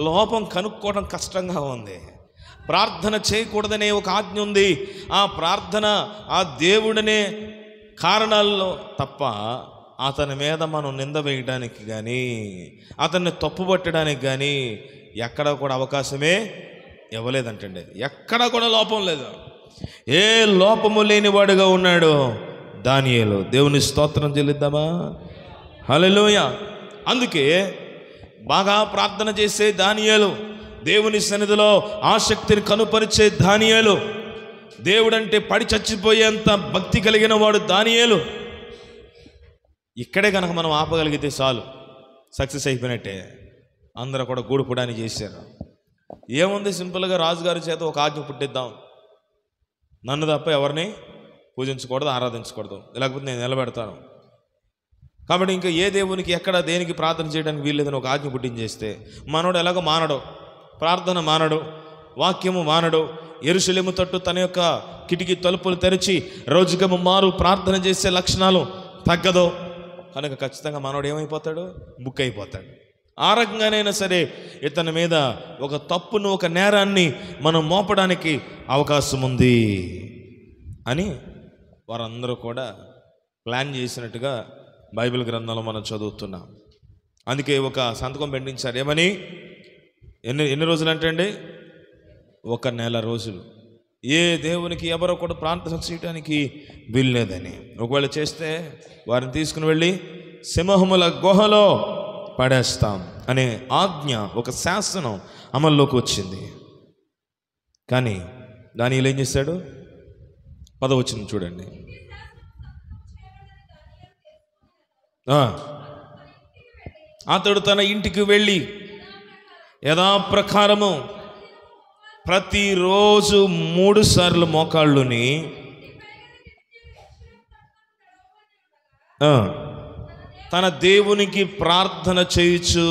లోపం కనుక్కోవడం కష్టంగా ఉంది. ప్రార్థన చేయకూడదనే ఒక ఆజ్ఞ ఉంది. ఆ ప్రార్థన ఆ దేవుడనే కారణాల్లో తప్ప అతని మీద మనం నింద వేయడానికి కానీ, అతన్ని తప్పుపట్టడానికి కానీ ఎక్కడ కూడా అవకాశమే ఇవ్వలేదంటండి. ఎక్కడ కూడా లోపం లేదు. ఏ లోపము లేనివాడుగా ఉన్నాడు దానియేలు. దేవుని స్తోత్రం చెల్లిద్దామా? హల్లెలూయా. అందుకే బాగా ప్రార్థన చేసే దానియేలు, దేవుని సన్నిధిలో ఆసక్తిని కనుపరిచే దానియేలు, దేవుడంటే పడి చచ్చిపోయేంత భక్తి కలిగిన వాడు దానియేలు. ఇక్కడే కనుక మనం ఆపగలిగితే చాలు, సక్సెస్ అయిపోయినట్టే. అందరూ కూడా గూడుపుడాన్ని చేశారు. ఏముంది, సింపుల్గా రాజుగారి చేత ఒక ఆజ్ఞ పుట్టిద్దాం, నన్ను తప్ప ఎవరిని పూజించకూడదు, ఆరాధించకూడదు, లేకపోతే నేను నిలబెడతాను. కాబట్టి ఇంకా ఏ దేవునికి ఎక్కడ దేనికి ప్రార్థన చేయడానికి వీల్లేదని ఒక ఆజ్ఞ పుట్టించేస్తే మనోడు ఎలాగో మానడు, ప్రార్థన మానడు, వాక్యము మానడు, యెరూషలేము తట్టు తన యొక్క కిటికీ తలుపులు తెరిచి రోజుగా మారు ప్రార్థన చేసే లక్షణాలు తగ్గదు. కనుక ఖచ్చితంగా మనోడు ఏమైపోతాడు, బుక్ అయిపోతాడు. ఆ రకంగానైనా సరే ఇతని మీద ఒక తప్పును, ఒక నేరాన్ని మనం మోపడానికి అవకాశం ఉంది అని వారందరూ కూడా ప్లాన్ చేసినట్టుగా బైబిల్ గ్రంథంలో మనం చదువుతున్నాం. అందుకే ఒక సంతకం పెట్టించారు. ఏమని? ఎన్ని రోజులు అంటే అండి, 1 నెల రోజులు ఏ దేవునికి ఎవరో కూడా ప్రార్థన చేయడానికి వీల్లేదని. ఒకవేళ చేస్తే వారిని తీసుకుని వెళ్ళి సింహముల గుహలో పడేస్తాం అనే ఆజ్ఞ, ఒక శాసనం అమల్లోకి వచ్చింది. కానీ దానియేలు ఏం చేశాడు? 10వ వచనం చూడండి. అతడు తన ఇంటికి వెళ్ళి యథాప్రకారము ప్రతిరోజు 3 సార్లు మోకాళ్ళుని తన దేవునికి ప్రార్థన చేయుచు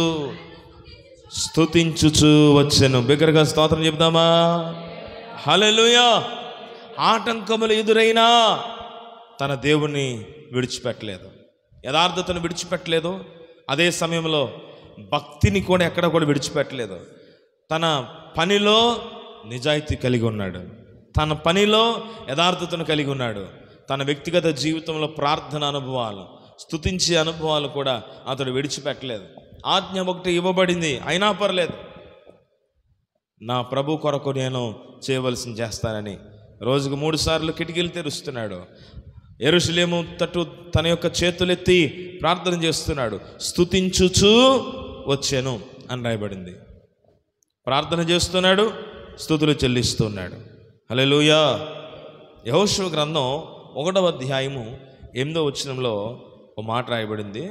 స్తుతించుచు వచ్చెను. బిగ్గరగా స్తోత్రం చెప్దామా? హల్లెలూయా. ఆటంకములు ఎదురైనా తన దేవుని విడిచిపెట్టలేదు, యథార్థతను విడిచిపెట్టలేదు. అదే సమయంలో భక్తిని కూడా ఎక్కడ కూడా విడిచిపెట్టలేదు. తన పనిలో నిజాయితీ కలిగి ఉన్నాడు, తన పనిలో యథార్థతను కలిగి ఉన్నాడు. తన వ్యక్తిగత జీవితంలో ప్రార్థన అనుభవాలు, స్తుతించే అనుభవాలు కూడా అతడు విడిచిపెట్టలేదు. ఆజ్ఞ ఒకటి ఇవ్వబడింది, అయినా పర్లేదు, నా ప్రభు కొరకు నేను చేయవలసింది చేస్తానని రోజుకు 3 సార్లు కిటికీలు తెరుస్తున్నాడు. యెరూషలేము తట్టు తన యొక్క చేతులెత్తి ప్రార్థన చేస్తున్నాడు. స్తుతించుచు వచ్చెను అని రాయబడింది. ప్రార్థన చేస్తున్నాడు, స్తుతులు చెల్లిస్తున్నాడు. హల్లెలూయా. యెహోషువ గ్రంథం 1వ అధ్యాయము 8వ వచనంలో ఒక మాట రాయబడింది,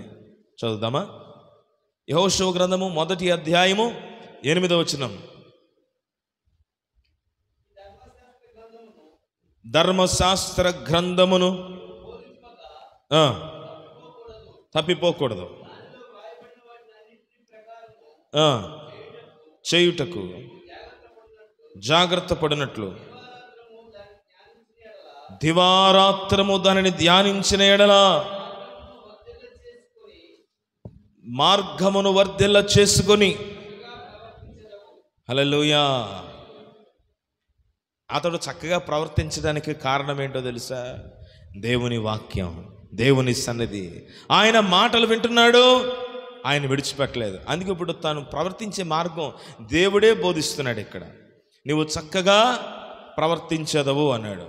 చదువుదామా? యెహోషువ గ్రంథము 1వ అధ్యాయము 8వ వచనం. ధర్మశాస్త్ర గ్రంథమును తప్పిపోకూడదు, చేయుటకు జాగ్రత్త పడినట్లు దివారాత్రము దానిని ధ్యానించిన ఎడల మార్గమును వర్ధిల్ల చేసుకొని. హల్లెలూయా. అతడు చక్కగా ప్రవర్తించడానికి కారణం ఏంటో తెలుసా? దేవుని వాక్యం, దేవుని సన్నిధి. ఆయన మాటలు వింటున్నాడు, ఆయన విడిచిపెట్టలేదు. అందుకే ఇప్పుడు తాను ప్రవర్తించే మార్గం దేవుడే బోధిస్తున్నాడు. ఇక్కడ నువ్వు చక్కగా ప్రవర్తించదవు అన్నాడు.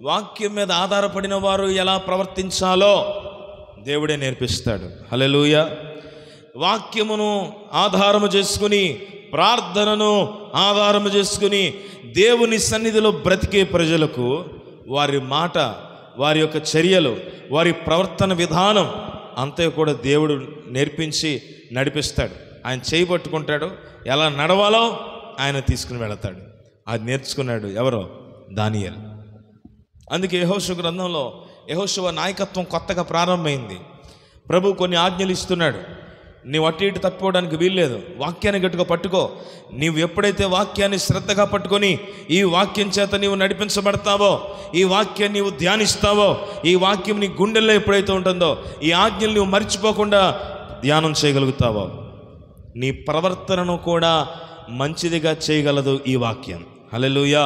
వాక్యం మీద ఆధారపడిన వారు ఎలా ప్రవర్తించాలో దేవుడే నేర్పిస్తాడు. హల్లెలూయా. వాక్యమును ఆధారము చేసుకుని, ప్రార్థనను ఆధారము చేసుకుని దేవుని సన్నిధిలో బ్రతికే ప్రజలకు వారి మాట, వారి యొక్క చర్యలు, వారి ప్రవర్తన విధానం అంతా కూడా దేవుడు నేర్పించి నడిపిస్తాడు. ఆయన చేయబట్టుకుంటాడు, ఎలా నడవాలో ఆయన తీసుకుని వెళతాడు. అది నేర్చుకున్నాడు ఎవరో? దానియేలు. అందుకే యెహోషువ గ్రంథంలో యెహోషువ నాయకత్వం కొత్తగా ప్రారంభమైంది. ప్రభు కొన్ని ఆజ్ఞలు ఇస్తున్నాడు. నీవు అటు ఇటు తప్పిపోవడానికి వీల్లేదు. వాక్యాన్ని గట్టిగా పట్టుకో. నీవు ఎప్పుడైతే వాక్యాన్ని శ్రద్ధగా పట్టుకొని ఈ వాక్యం చేత నీవు నడిపించబడతావో, ఈ వాక్యాన్ని నీవు ధ్యానిస్తావో, ఈ వాక్యం నీ గుండెల్లో ఎప్పుడైతే ఉంటుందో, ఈ ఆజ్ఞలు నువ్వు మర్చిపోకుండా ధ్యానం చేయగలుగుతావో, నీ ప్రవర్తనను కూడా మంచిదిగా చేయగలదు ఈ వాక్యం. హల్లెలూయా.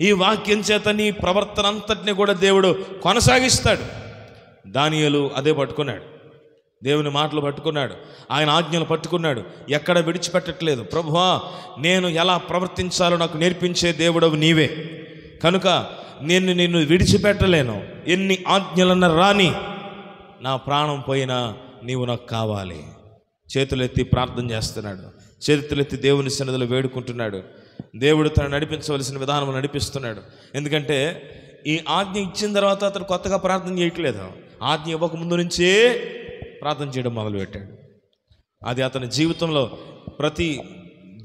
ఈ వాక్యం చేత నీ ప్రవర్తన అంతటిని కూడా దేవుడు కొనసాగిస్తాడు. దానియేలు అదే పట్టుకున్నాడు, దేవుని మాటలు పట్టుకున్నాడు, ఆయన ఆజ్ఞలు పట్టుకున్నాడు, ఎక్కడ విడిచిపెట్టట్లేదు. ప్రభువా, నేను ఎలా ప్రవర్తించాలో నాకు నేర్పించే దేవుడవు నీవే, కనుక నేను నిన్ను విడిచిపెట్టలేను. ఎన్ని ఆజ్ఞలన్న రాని, నా ప్రాణం పోయినా నీవు నాకు కావాలి. చేతులెత్తి ప్రార్థన చేస్తున్నాడు, చేతులెత్తి దేవుని సన్నిధిలో వేడుకుంటున్నాడు. దేవుడు తను నడిపించవలసిన విధానం నడిపిస్తున్నాడు. ఎందుకంటే ఈ ఆజ్ఞ ఇచ్చిన తర్వాత అతను కొత్తగా ప్రార్థన చేయట్లేదు, ఆజ్ఞ ఇవ్వక ముందు నుంచే ప్రార్థన చేయడం మొదలుపెట్టాడు. అది అతని జీవితంలో ప్రతి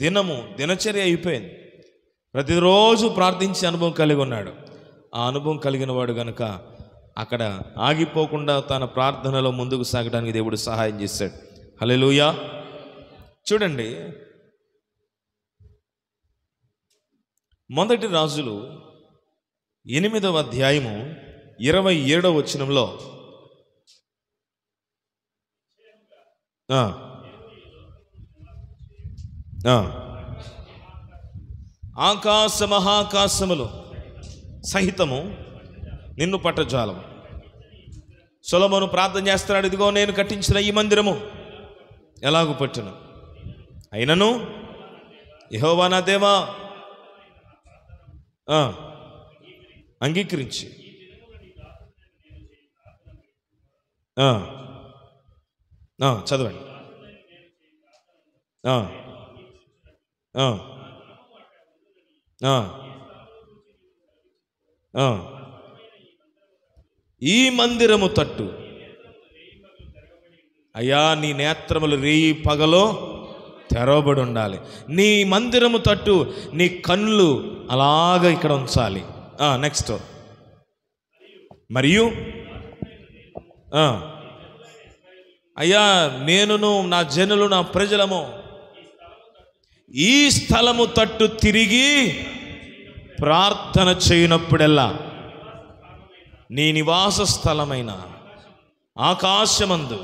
దినము దినచర్య అయిపోయింది. ప్రతిరోజు ప్రార్థించే అనుభవం కలిగి ఉన్నాడు. ఆ అనుభవం కలిగిన వాడు కనుక అక్కడ ఆగిపోకుండా తన ప్రార్థనలో ముందుకు సాగడానికి దేవుడు సహాయం చేశాడు. హల్లెలూయా. చూడండి, మొదటి రాజులు 8వ అధ్యాయము 27వ వచనంలో ఆకాశ మహాకాశములు సహితము నిన్ను పట్టజాలం. సొలొమోను ప్రార్థన చేస్తున్నాడు, ఇదిగో నేను కట్టించిన ఈ మందిరము ఎలాగూ పట్టును, అయినను యెహోవా నా దేవా అంగీకరించి చదవండి. ఈ మందిరము తట్టు అయ్యా నీ నేత్రములు రేయి పగలో తెరవబడి ఉండాలి. నీ మందిరము తట్టు నీ కళ్ళు అలాగ ఇక్కడ ఉంచాలి. నెక్స్ట్, మరియు అయ్యా నేనును నా జనులు నా ప్రజలము ఈ స్థలము తట్టు తిరిగి ప్రార్థన చేయనప్పుడెల్లా నీ నివాస స్థలమైన ఆకాశమందు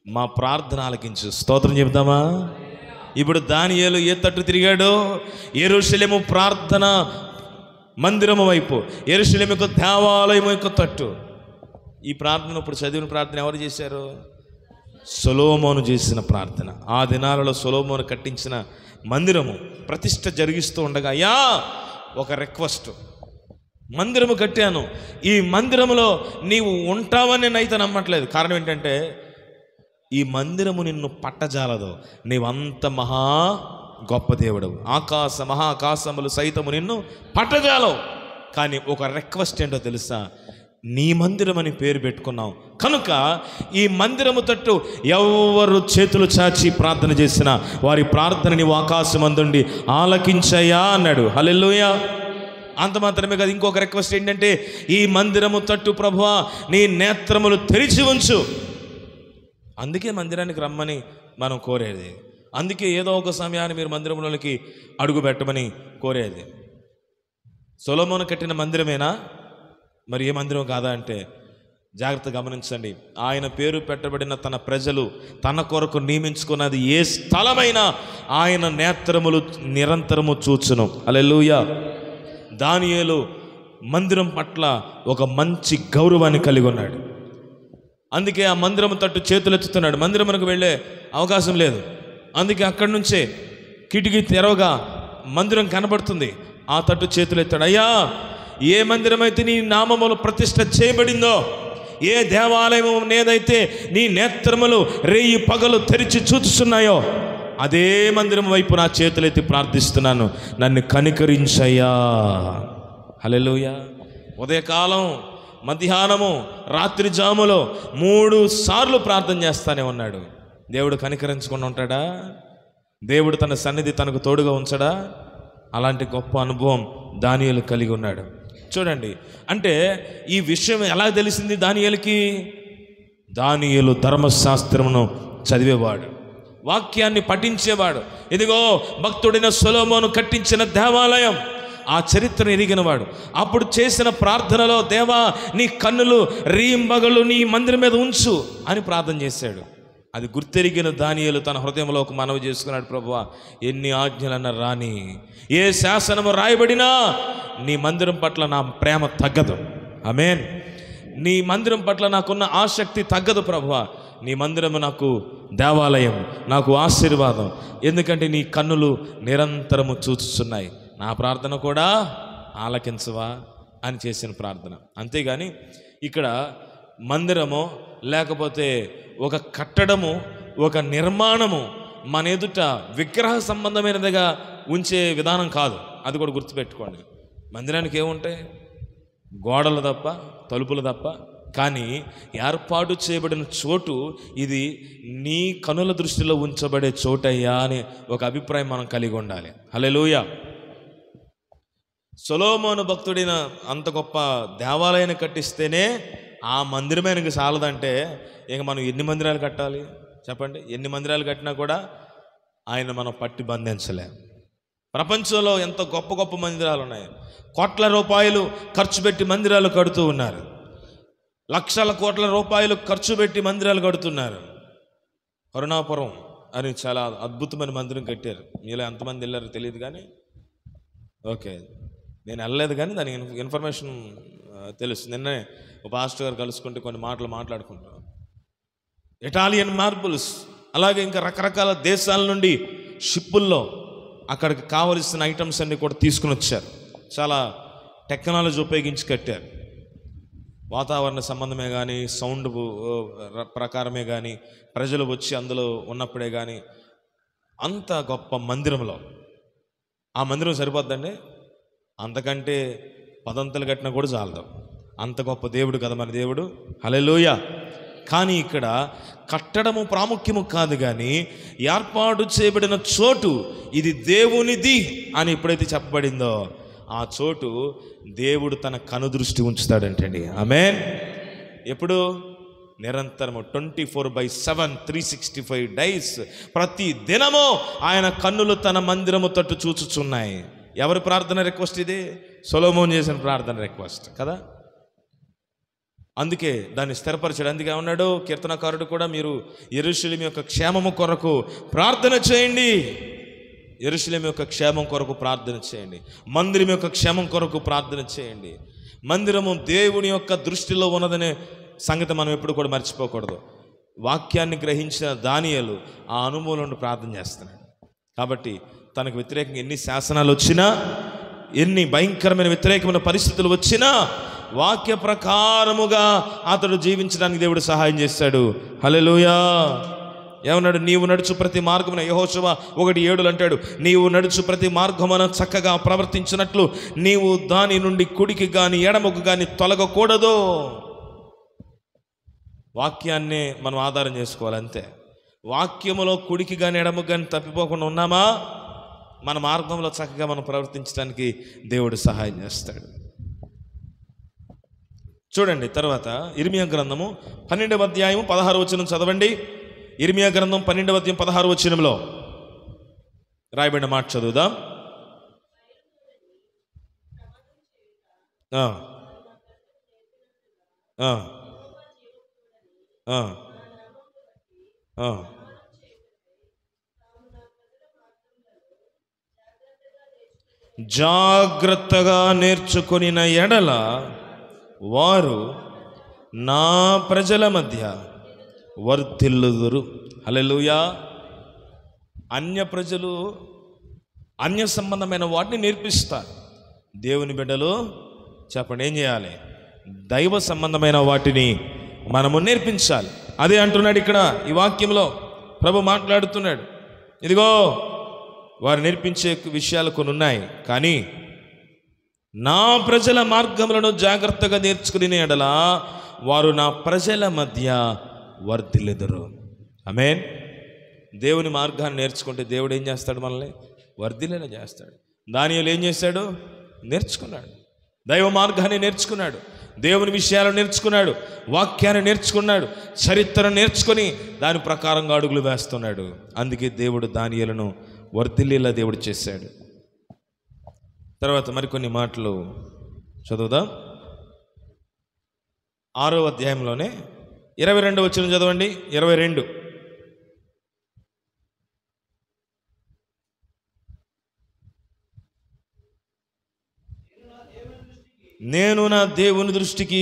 మా ప్రార్థన ఆలకించు. స్తోత్రం చెబుతామా? ఇప్పుడు దానియేలు ఏ తట్టు తిరిగాడో? యెరూషలేము ప్రార్థన మందిరము వైపు, యెరూషలేము యొక్క దేవాలయం యొక్క తట్టు. ఈ ప్రార్థన ఇప్పుడు చదివిన ప్రార్థన ఎవరు చేశారు? సొలొమోను చేసిన ప్రార్థన. ఆ దినాలలో సొలొమోను కట్టించిన మందిరము ప్రతిష్ఠ జరిగిస్తూ ఉండగా, అయ్యా ఒక రిక్వెస్ట్, మందిరము కట్టాను, ఈ మందిరములో నీవు ఉంటావని నేనైతే నమ్మట్లేదు. కారణం ఏంటంటే ఈ మందిరము నిన్ను పట్టజాలదు, నీవంత మహా గొప్ప దేవుడు, ఆకాశ మహాకాశములు సైతము నిన్ను పట్టజాలవు. కానీ ఒక రిక్వెస్ట్ ఏంటో తెలుసా? నీ మందిరం అని పేరు పెట్టుకున్నావు కనుక ఈ మందిరము తట్టు ఎవరు చేతులు చాచి ప్రార్థన చేసినా వారి ప్రార్థన నీవు ఆకాశమందుండి ఆలకించయ్యా అన్నాడు. హల్లెలూయా. అంత మాత్రమే కాదు, ఇంకొక రిక్వెస్ట్ ఏంటంటే ఈ మందిరము తట్టు ప్రభువా నీ నేత్రములు తెరిచి ఉంచు. అందుకే మందిరానికి రమ్మని మనం కోరేది, అందుకే ఏదో ఒక సమయాన్ని మీరు మందిరంలోకి అడుగు పెట్టమని కోరేది. సొలొమోను కట్టిన మందిరమేనా? మరి ఏ మందిరం కాదా అంటే జాగ్రత్త గమనించండి. ఆయన పేరు పెట్టబడిన తన ప్రజలు తన కొరకు నియమించుకున్నది ఏ స్థలమైనా ఆయన నేత్రములు నిరంతరము చూచును. హల్లెలూయా. దానియేలు మందిరం పట్ల ఒక మంచి గౌరవాన్ని కలిగి ఉన్నాడు. అందుకే ఆ మందిరం తట్టు చేతులెత్తుతున్నాడు. మందిరమునకు వెళ్ళే అవకాశం లేదు, అందుకే అక్కడి నుంచే కిటికీ తెరవగా మందిరం కనబడుతుంది. ఆ తట్టు చేతులెత్తాడు. అయ్యా ఏ మందిరం అయితే నీ నామములు ప్రతిష్ఠ చేయబడిందో, ఏ దేవాలయం ఏదైతే నీ నేత్రములు రేయి పగలు తెరిచి చూస్తున్నాయో అదే మందిరం వైపు నా చేతులెత్తి ప్రార్థిస్తున్నాను, నన్ను కనికరించయ్యా. హల్లెలూయా. ఉదయకాలం, మధ్యాహ్నము, రాత్రి జాములో 3 సార్లు ప్రార్థన చేస్తానే ఉన్నాడు. దేవుడు కనికరించకుండా ఉంటాడా? దేవుడు తన సన్నిధి తనకు తోడుగా ఉంచడా? అలాంటి గొప్ప అనుభవం దానియేలు కలిగి ఉన్నాడు. చూడండి, అంటే ఈ విషయం ఎలా తెలిసింది దానియేలుకి? దానియేలు ధర్మశాస్త్రమును చదివేవాడు, వాక్యాన్ని పఠించేవాడు. ఇదిగో భక్తుడైన సొలొమోను కట్టించిన దేవాలయం, ఆ చరిత్ర ఎరిగినవాడు. అప్పుడు చేసిన ప్రార్థనలో, దేవా నీ కన్నులు రీంబగలు నీ మందిరం మీద ఉంచు అని ప్రార్థన చేశాడు. అది గుర్తెరిగిన దానియేలు తన హృదయంలో ఒక మనవి చేసుకున్నాడు, ప్రభువా ఎన్ని ఆజ్ఞలన్నా రాని, ఏ శాసనము రాయబడినా నీ మందిరం పట్ల నా ప్రేమ తగ్గదు. ఆమేన్. నీ మందిరం పట్ల నాకున్న ఆసక్తి తగ్గదు ప్రభువా. నీ మందిరము నాకు దేవాలయం, నాకు ఆశీర్వాదం, ఎందుకంటే నీ కన్నులు నిరంతరము చూస్తున్నాయి. నా ప్రార్థన కూడా ఆలకించవా అని చేసిన ప్రార్థన. అంతేగాని ఇక్కడ మందిరమో లేకపోతే ఒక కట్టడము, ఒక నిర్మాణము మన ఎదుట విగ్రహ సంబంధమైనదిగా ఉంచే విధానం కాదు. అది కూడా గుర్తుపెట్టుకోండి. మందిరానికి ఏముంటాయి? గోడలు తప్ప, తలుపులు తప్ప. కానీ ఏర్పాటు చేయబడిన చోటు ఇది నీ కనుల దృష్టిలో ఉంచబడే చోటయ్యా అనే ఒక అభిప్రాయం మనం కలిగి ఉండాలి. హల్లెలూయా. సొలొమోను భక్తుడైన అంత గొప్ప దేవాలయాన్ని కట్టిస్తేనే ఆ మందిరమే ఆయనకి చాలదంటే ఇక మనం ఎన్ని మందిరాలు కట్టాలి చెప్పండి? ఎన్ని మందిరాలు కట్టినా కూడా ఆయన మనం పట్టి బంధించలేం. ప్రపంచంలో ఎంత గొప్ప గొప్ప మందిరాలు ఉన్నాయి. కోట్ల రూపాయలు ఖర్చు పెట్టి మందిరాలు కడుతూ ఉన్నారు. లక్షల కోట్ల రూపాయలు ఖర్చు పెట్టి మందిరాలు కడుతున్నారు. కరుణాపురం అని చాలా అద్భుతమైన మందిరం కట్టారు. మీలో ఎంతమంది వెళ్ళారో తెలియదు కానీ, ఓకే, నేను వెళ్ళలేదు కానీ దాని ఇన్ఫర్మేషన్ తెలుసు. నిన్నే ఒక పాస్టర్ గారు కలుసుకుంటే కొన్ని మాటలు మాట్లాడుకుంటాం. ఇటాలియన్ మార్బుల్స్, అలాగే ఇంకా రకరకాల దేశాల నుండి షిప్పుల్లో అక్కడికి కావలసిన ఐటమ్స్ అన్నీ కూడా తీసుకుని వచ్చారు. చాలా టెక్నాలజీ ఉపయోగించి కట్టారు. వాతావరణ సంబంధమే కానీ, సౌండ్ ప్రకారమే కానీ, ప్రజలు వచ్చి అందులో ఉన్నప్పుడే కానీ, అంత గొప్ప మందిరంలో ఆ మందిరం సరిపోద్దండి. అంతకంటే పదంతలు కట్టినా కూడా చాలదు. అంత గొప్ప దేవుడు కదా మన దేవుడు. హల్లెలూయా. కానీ ఇక్కడ కట్టడము ప్రాముఖ్యము కాదు, కానీ ఏర్పాటు చేయబడిన చోటు ఇది దేవునిది అని ఎప్పుడైతే చెప్పబడిందో ఆ చోటు దేవుడు తన కనుదృష్టి ఉంచుతాడంటండి. ఆమేన్. ఎప్పుడు? నిరంతరము 24/7 365 డేస్ ప్రతి దినము ఆయన కన్నులు తన మందిరము తట్టు చూచుచున్నాయి. ఎవరి ప్రార్థన రిక్వెస్ట్ ఇది? సొలొమోను చేసిన ప్రార్థన రిక్వెస్ట్ కదా. అందుకే దాన్ని స్థిరపరిచాడు. అందుకే ఉన్నాడు కీర్తనకారుడు కూడా, మీరు యెరూషలేము యొక్క క్షేమము కొరకు ప్రార్థన చేయండి. యెరూషలేము యొక్క క్షేమం కొరకు ప్రార్థన చేయండి. మందిరం యొక్క క్షేమం కొరకు ప్రార్థన చేయండి. మందిరము దేవుని యొక్క దృష్టిలో ఉన్నదనే సంగతి మనం ఎప్పుడు కూడా మర్చిపోకూడదు. వాక్యాన్ని గ్రహించిన దానియేలు ఆ అనుభవం నుండి ప్రార్థన చేస్తున్నాడు. కాబట్టి తనకు వ్యతిరేకంగా ఎన్ని శాసనాలు వచ్చినా, ఎన్ని భయంకరమైన వ్యతిరేకమైన పరిస్థితులు వచ్చినా వాక్య ప్రకారముగా అతడు జీవించడానికి దేవుడు సహాయం చేశాడు. హల్లెలూయా. ఏమన్నాడు? నీవు నడుచు ప్రతి మార్గమున, యెహోషువ 1:7 అంటాడు, నీవు నడుచు ప్రతి మార్గమున చక్కగా ప్రవర్తించినట్లు నీవు దాని నుండి కుడికి కానీ ఎడమకు కానీ తొలగకూడదు. వాక్యాన్నే మనం ఆధారం చేసుకోవాలి అంతే. వాక్యములో కుడికి కానీ ఎడమకు కానీ తప్పిపోకుండా ఉన్నామా, మన మార్గంలో చక్కగా మనం ప్రవర్తించడానికి దేవుడు సహాయం చేస్తాడు. చూడండి తర్వాత ఇర్మియా గ్రంథము 12వ అధ్యాయం 16వ వచనం చదవండి. ఇర్మియా గ్రంథం 12వ అధ్యాయం 16వ వచనంలో రాయబడిన మాట చదువుదాం. జాగ్రత్తగా నేర్చుకొనిన ఎడల వారు నా ప్రజల మధ్య వర్ధిల్లుదురు. హల్లెలూయా. అన్య ప్రజలు అన్య సంబంధమైన వాటిని నేర్పిస్తారు. దేవుని బిడ్డలు చెప్పండి ఏం చేయాలి? దైవ సంబంధమైన వాటిని మనము నేర్పించాలి. అదే అంటున్నాడు ఇక్కడ ఈ వాక్యంలో ప్రభు మాట్లాడుతున్నాడు. ఇదిగో వారు నేర్పించే విషయాలు కొన్ని ఉన్నాయి, కానీ నా ప్రజల మార్గములను జాగ్రత్తగా నేర్చుకుని ఎడల వారు నా ప్రజల మధ్య వర్ధిల్లుదురు. ఆమేన్. దేవుని మార్గాన్ని నేర్చుకుంటే దేవుడు ఏం చేస్తాడు? మనల్ని వర్ధిల్లేలా చేస్తాడు. దానియేలు ఏం చేశాడు? నేర్చుకున్నాడు. దైవ మార్గాన్ని నేర్చుకున్నాడు, దేవుని విషయాలు నేర్చుకున్నాడు, వాక్యాన్ని నేర్చుకున్నాడు, చరిత్రను నేర్చుకొని దాని ప్రకారంగా అడుగులు వేస్తున్నాడు. అందుకే దేవుడు దానియేలును వర్ధిల్లేలా దేవుడు చేశాడు. తర్వాత మరికొన్ని మాటలు చదువుదాం. 6వ అధ్యాయంలోనే 22వ వచనం చదవండి. 22. నేను నా దేవుని దృష్టికి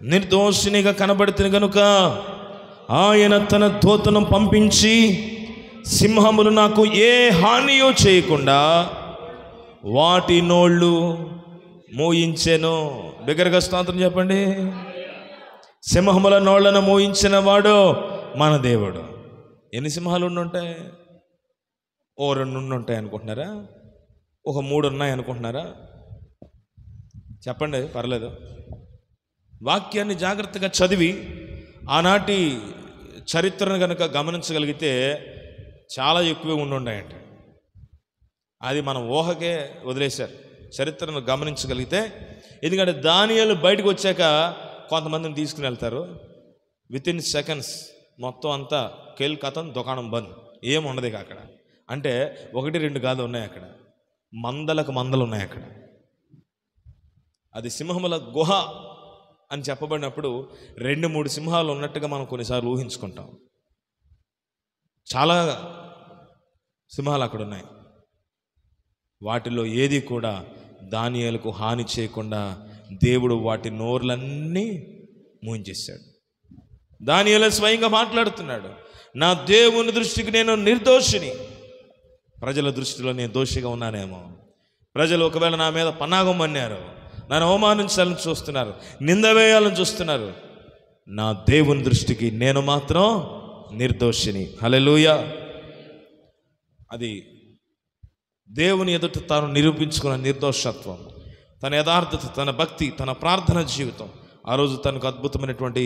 నిర్దోషినిగా కనబడుతుంది కనుక ఆయన తన దూతను పంపించి సింహములు నాకు ఏ హానియో చేయకుండా వాటి నోళ్ళు మోయించెను. బిగ్గరగా స్తోత్రం చెప్పండి. సింహముల నోళ్లను మోయించిన వాడు మన దేవుడు. ఎన్ని సింహాలు ఉండుంటాయి? ఓ 2 ఉంటాయి అనుకుంటున్నారా? ఒక 3 ఉన్నాయి అనుకుంటున్నారా? చెప్పండి, పర్లేదు. వాక్యాన్ని జాగ్రత్తగా చదివి ఆనాటి చరిత్రను కనుక గమనించగలిగితే చాలా ఎక్కువే ఉండుంటాయంట. అది మన ఊహకే వదిలేశారు. చరిత్రను గమనించగలిగితే, ఎందుకంటే దానియేలు బయటకు వచ్చాక కొంతమందిని తీసుకుని వెళ్తారు. వితిన్ సెకండ్స్ మొత్తం అంతా కేల్ కథం, దుకాణం బంద్, ఏముండదు ఇక అక్కడ. అంటే 1-2 కాదు ఉన్నాయి అక్కడ, మందలకు మందలు ఉన్నాయి అక్కడ. అది సింహముల గుహ అని చెప్పబడినప్పుడు 2-3 సింహాలు ఉన్నట్టుగా మనం కొన్నిసార్లు ఊహించుకుంటాం. చాలా సింహాలు అక్కడ ఉన్నాయి. వాటిలో ఏది కూడా దానియేలుకు హాని చేయకుండా దేవుడు వాటి నోర్లన్నీ మూయించేశాడు. దానియేలు స్వయంగా మాట్లాడుతున్నాడు, నా దేవుని దృష్టికి నేను నిర్దోషిని. ప్రజల దృష్టిలో నేను దోషిగా ఉన్నానేమో, ప్రజలు ఒకవేళ నా మీద పన్నాగం పన్నారు, నన్ను అవమానించాలని చూస్తున్నారు, నింద వేయాలని చూస్తున్నారు, నా దేవుని దృష్టికి నేను మాత్రం నిర్దోషిని. హల్లెలూయా. అది దేవుని ఎదుట తాను నిరూపించుకున్న నిర్దోషత్వం, తన యథార్థత, తన భక్తి, తన ప్రార్థన జీవితం ఆ రోజు తనకు అద్భుతమైనటువంటి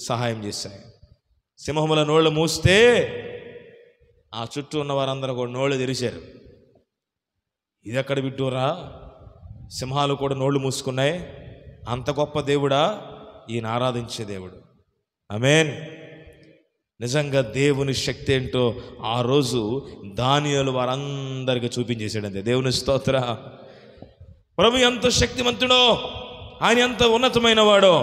సహాయం చేశాయి. సింహముల నోళ్ళు మూస్తే ఆ చుట్టూ ఉన్న వారందరూ కూడా నోళ్ళు తెరిచారు. ఇది ఎక్కడ విడ్డూరా, సింహాలు కూడా నోళ్ళు మూసుకున్నాయి, అంత గొప్ప దేవుడా ఈయన ఆరాధించే దేవుడు. ఆమేన్. నిజంగా దేవుని శక్తి ఏంటో ఆ రోజు దానియేలు వారందరికీ చూపించేశాడంతే. దేవుని స్తోత్ర. ప్రభు ఎంత శక్తిమంతుడో, ఆయన ఎంత ఉన్నతమైన వాడో.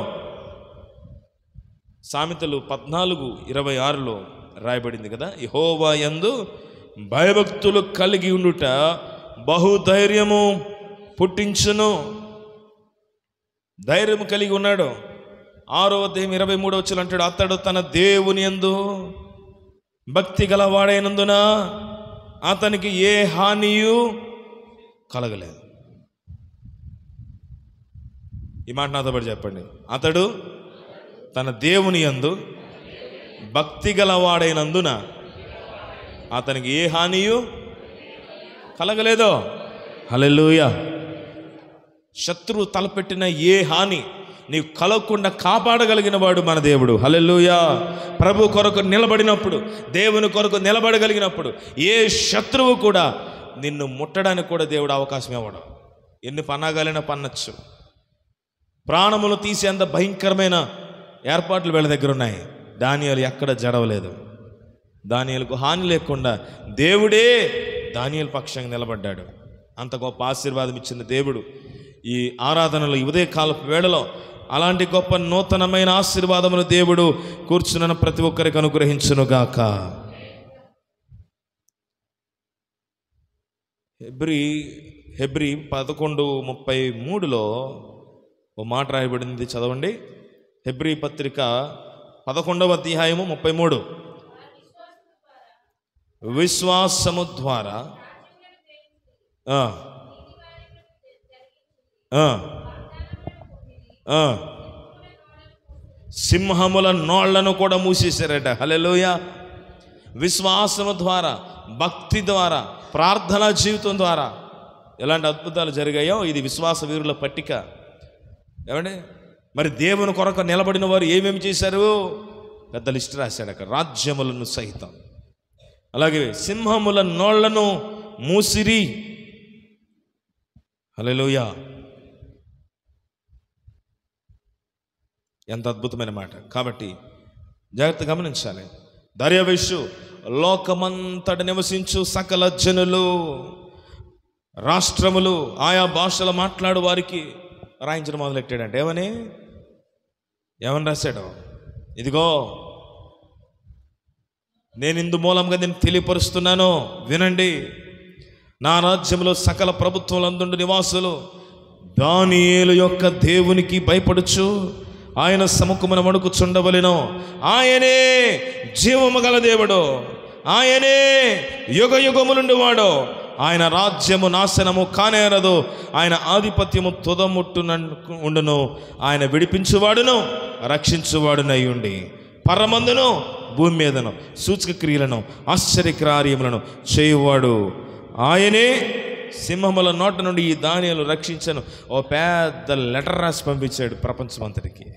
సామెతలు 14:26 రాయబడింది కదా, యెహోవా యందు భయభక్తులు కలిగి ఉండుట బహుధైర్యము పుట్టించును. ధైర్యం కలిగి ఉన్నాడు. 6:23 అంటాడు, అతడు తన దేవుని యందు భక్తి గలవాడైనందున అతనికి ఏ హానియు కలగలేదు. ఈ మాట నాతో పాటు చెప్పండి. అతడు తన దేవుని యందు భక్తి గలవాడైనందున అతనికి ఏ హానియు కలగలేదో. హల్లెలూయా. శత్రువు తలపెట్టిన ఏ హాని నీకు కలగకుండా కాపాడగలిగిన వాడు మన దేవుడు. హల్లెలూయా. ప్రభు కొరకు నిలబడినప్పుడు, దేవుని కొరకు నిలబడగలిగినప్పుడు ఏ శత్రువు కూడా నిన్ను ముట్టడానికి కూడా దేవుడు అవకాశం ఇవ్వడం. ఎన్ని పన్నాగాలైనా పన్నచ్చు. ప్రాణములు తీసేంత భయంకరమైన ఏర్పాట్లు వీళ్ళ దగ్గర ఉన్నాయి. దానియేలు ఎక్కడ జడవలేదు. దానియేలుకు హాని లేకుండా దేవుడే దానియేలు పక్షంగా నిలబడ్డాడు. అంత గొప్ప ఆశీర్వాదం ఇచ్చిన దేవుడు ఈ ఆరాధనలో, ఈ ఉదయకాలపు వేళలో అలాంటి గొప్ప నూతనమైన ఆశీర్వాదమును దేవుడు కూర్చున్న ప్రతి ఒక్కరికి అనుగ్రహించునుగాక. హెబ్రీ 11:33 ఓ మాట రాయబడింది, చదవండి. హెబ్రీ పత్రిక 11:33. విశ్వాసము ద్వారా సింహముల నోళ్లను కూడా మూసేశారట. హల్లెలూయా. విశ్వాసము ద్వారా, భక్తి ద్వారా, ప్రార్థనా జీవితం ద్వారా ఎలాంటి అద్భుతాలు జరిగాయో ఇది విశ్వాస వీరుల పట్టిక. ఏమండి, మరి దేవుని కొరకు నిలబడిన వారు ఏమేమి చేశారు? పెద్ద లిస్ట్ రాశాడు అక్కడ. రాజ్యములను సహితం, అలాగే సింహముల నోళ్లను మూసిరి. హల్లెలూయా. ఎంత అద్భుతమైన మాట. కాబట్టి జాగ్రత్తగా గమనించాలి. దర్యావేషు లోకమంతట నివసించు సకల జనులు, రాష్ట్రములు, ఆయా భాషలు మాట్లాడు వారికి రాయించడం మొదలెట్టాడంటే ఏమని రాశాడు? ఇదిగో నేను ఇందు మూలంగా నేను తెలియపరుస్తున్నాను, వినండి. నా రాజ్యంలో సకల ప్రభుత్వములందు నివాసులు దానియేలు యొక్క దేవునికి భయపడుచు ఆయన సముఖమున వణుకుచుండవలెను. ఆయనే జీవము గల దేవుడు, ఆయనే యుగ యుగములుండి వాడు. ఆయన రాజ్యము నాశనము కానేరదు, ఆయన ఆధిపత్యము తుదముట్టు ఉండును. ఆయన విడిపించువాడును రక్షించువాడునై ఉండి పరమందును భూమి మీదను సూచక క్రియలను ఆశ్చర్యకార్యములను చేయువాడు ఆయనే. సింహముల నోట నుండి ఈ దానియేలు రక్షించను. ఓ పెద్ద లెటర్ రాసి పంపించాడు ప్రపంచమంతటికి.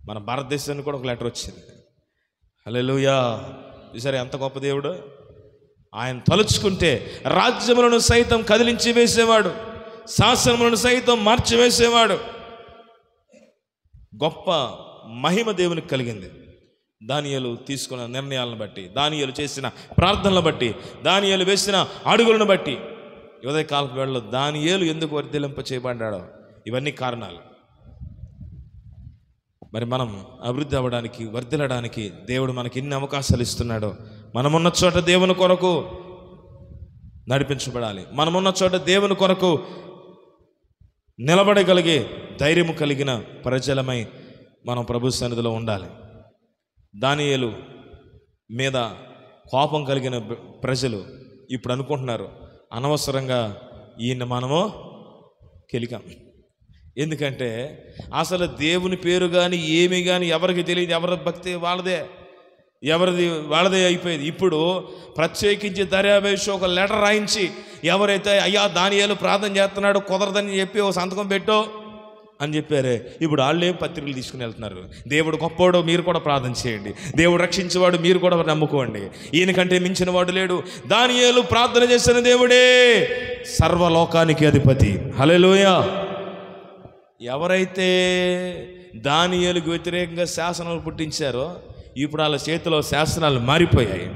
మన భారతదేశానికి కూడా ఒక లెటర్ వచ్చింది. హల్లెలూయా. ఈసారి ఎంత గొప్ప దేవుడు! ఆయన తలుచుకుంటే రాజ్యములను సైతం కదిలించి వేసేవాడు, శాసనములను సైతం మార్చివేసేవాడు. గొప్ప మహిమ దేవునికి కలిగింది దానియేలు తీసుకున్న నిర్ణయాలను బట్టి, దానియేలు చేసిన ప్రార్థనలను బట్టి, దానియేలు వేసిన అడుగులను బట్టి. ఉదయ కాలపు వేళలో దానియేలు ఎందుకు వర్ధిల్లింప చేయబడ్డాడో ఇవన్నీ కారణాలు. మరి మనం అభివృద్ధి అవ్వడానికి, వర్ధిల్లడానికి దేవుడు మనకి ఎన్ని అవకాశాలు ఇస్తున్నాడో, మనమున్న చోట దేవుని కొరకు నడిపించబడాలి. మనమున్న చోట దేవుని కొరకు నిలబడగలిగే ధైర్యము కలిగిన ప్రజలమై మనం ప్రభు సన్నిధిలో ఉండాలి. దానియేలు మీద కోపం కలిగిన ప్రజలు ఇప్పుడు అనుకుంటున్నారు, అనవసరంగా ఈయన మనము కెలికాం. ఎందుకంటే అసలు దేవుని పేరు కానీ ఏమి కానీ ఎవరికి తెలియదు. ఎవరి భక్తి వాళ్ళదే, ఎవరిది వాళ్ళదే అయిపోయేది. ఇప్పుడు ప్రత్యేకించి దర్యావేషు ఒక లెటర్ రాయించి, ఎవరైతే అయ్యా దానియేలు ప్రార్థన చేస్తున్నాడు కుదరదని చెప్పి ఓ సంతకం పెట్టో అని చెప్పారే, ఇప్పుడు వాళ్ళే పత్రికలు తీసుకుని వెళ్తున్నారు. దేవుడు గొప్పవాడు, మీరు కూడా ప్రార్థన చేయండి. దేవుడు రక్షించేవాడు, మీరు కూడా నమ్ముకోండి. ఈయనకంటే మించిన వాడు లేడు. దానియేలు ప్రార్థన చేసిన దేవుడే సర్వలోకానికి అధిపతి. హల్లెలూయా. ఎవరైతే దానియేలుకు వ్యతిరేకంగా శాసనాలు పుట్టించారో ఇప్పుడు వాళ్ళ చేతిలో శాసనాలు మారిపోయాయి.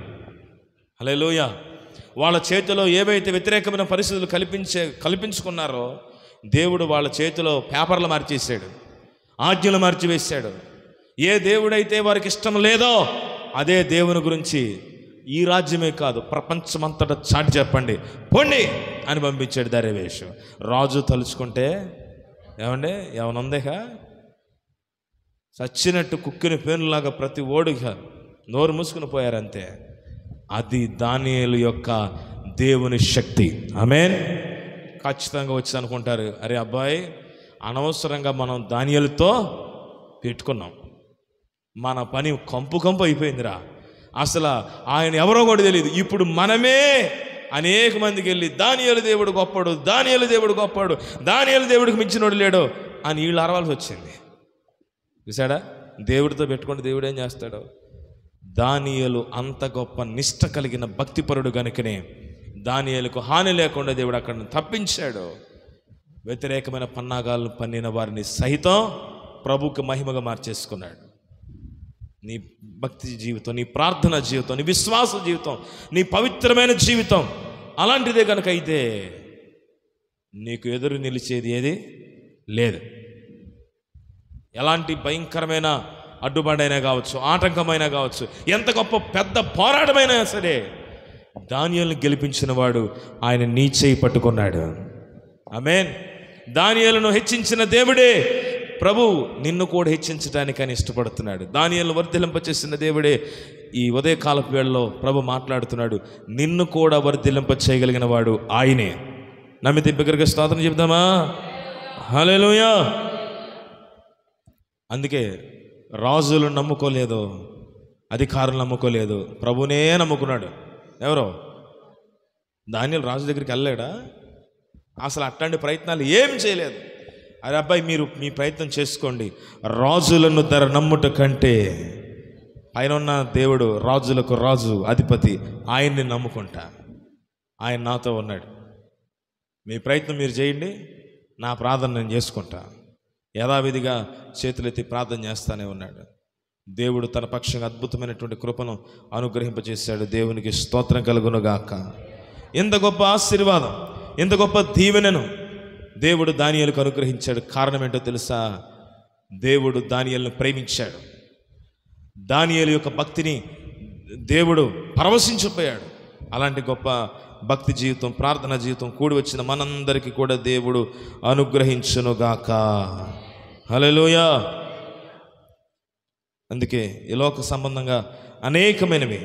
హల్లెలూయా. వాళ్ళ చేతిలో ఏవైతే వ్యతిరేకమైన పరిస్థితులు కల్పించుకున్నారో దేవుడు వాళ్ళ చేతిలో పేపర్లు మార్చేసాడు, ఆజ్ఞలు మార్చివేశాడు. ఏ దేవుడైతే వారికి ఇష్టం లేదో అదే దేవుని గురించి ఈ రాజ్యమే కాదు ప్రపంచమంతటా చాటి చెప్పండి పొండి అని పంపించాడు దర్యావేషు. రాజు తలుచుకుంటే ఏమండి ఏమనుందేగా, చచ్చినట్టు కుక్కిన పేనులాగా ప్రతి ఓడిగా నోరు మూసుకుని పోయారంతే. అది దానియేలు యొక్క దేవుని శక్తి. ఆమేన్. ఖచ్చితంగా వచ్చి అనుకుంటారు, అరే అబ్బాయి అనవసరంగా మనం దానియేలుతో పెట్టుకున్నాం, మన పని కంపు అయిపోయిందిరా, అసలు ఆయన ఎవరో కూడా తెలియదు. ఇప్పుడు మనమే అనేక మందికి వెళ్ళి దానియేలు దేవుడు గొప్పడు, దానియేలు దేవుడు గొప్పడు, దానియేలు దేవుడికి మించినోడు లేడు అని వీళ్ళు అరవాల్సి వచ్చింది. చూసాడా, దేవుడితో పెట్టుకుంటే దేవుడు ఏం చేస్తాడు. దానియేలు అంత గొప్ప నిష్ట కలిగిన భక్తిపరుడు కనుకనే దానియేలుకు హాని లేకుండా దేవుడు అక్కడ తప్పించాడు. వ్యతిరేకమైన పన్నాగాలను పన్నిన వారిని సహితం ప్రభువుకి మహిమగా మార్చేసుకున్నాడు. నీ భక్తి జీవితం, నీ ప్రార్థన జీవితం, నీ విశ్వాస జీవితం, నీ పవిత్రమైన జీవితం అలాంటిదే కనుక అయితే నీకు ఎదురు నిలిచేది ఏది లేదు. ఎలాంటి భయంకరమైన అడ్డుబండైనా కావచ్చు, ఆటంకమైనా కావచ్చు, ఎంత గొప్ప పెద్ద పోరాటమైనా సరే దానియేలును గెలిపించిన వాడు ఆయన నీ చేయి పట్టుకున్నాడు. ఆమేన్. దానియేలును హెచ్చించిన దేవుడే ప్రభు నిన్ను కూడా హెచ్చించడానికి ఆయన ఇష్టపడుతున్నాడు. దానియేలును వర్ధిల్లింపచేసిన దేవుడే ఈ ఉదయకాలపు వేళలో ప్రభు మాట్లాడుతున్నాడు. నిన్ను కూడా వర్ధిల్లింప చేయగలిగిన వాడు ఆయనే. నమ్మితే బిగ్గరగా స్తోత్రం చెప్దామా? హల్లెలూయా. అందుకే రాజులు నమ్ముకోలేదు, అధికారులు నమ్ముకోలేదు, ప్రభునే నమ్ముకున్నాడు. ఎవరో దానియేలు రాజు దగ్గరికి వెళ్ళాడా? అసలు అట్లాంటి ప్రయత్నాలు ఏం చేయలేదు. అరే అబ్బాయి మీరు మీ ప్రయత్నం చేసుకోండి, రాజులను నమ్ముట కంటే పైన ఉన్న దేవుడు రాజులకు రాజు అధిపతి, ఆయన్ని నమ్ముకుంటా, ఆయన నాతో ఉన్నాడు. మీ ప్రయత్నం మీరు చేయండి, నా ప్రార్థన నేను చేసుకుంటా. యథావిధిగా చేతులెత్తి ప్రార్థన చేస్తానే ఉన్నాడు. దేవుడు తన పక్షంగా అద్భుతమైనటువంటి కృపను అనుగ్రహింపచేశాడు. దేవునికి స్తోత్రం కలుగునుగాక. ఎంత గొప్ప ఆశీర్వాదం, ఎంత గొప్ప దీవెనను దేవుడు దానియేలుకు అనుగ్రహించాడు. కారణం ఏంటో తెలుసా? దేవుడు దానియేలును ప్రేమించాడు. దానియేలు యొక్క భక్తిని దేవుడు పరవశించిపోయాడు. అలాంటి గొప్ప భక్తి జీవితం, ప్రార్థన జీవితం కూడి వచ్చిన మనందరికీ కూడా దేవుడు అనుగ్రహించునుగాక. హల్లెలూయా. అందుకే ఈ లోక సంబంధంగా అనేకమైనవి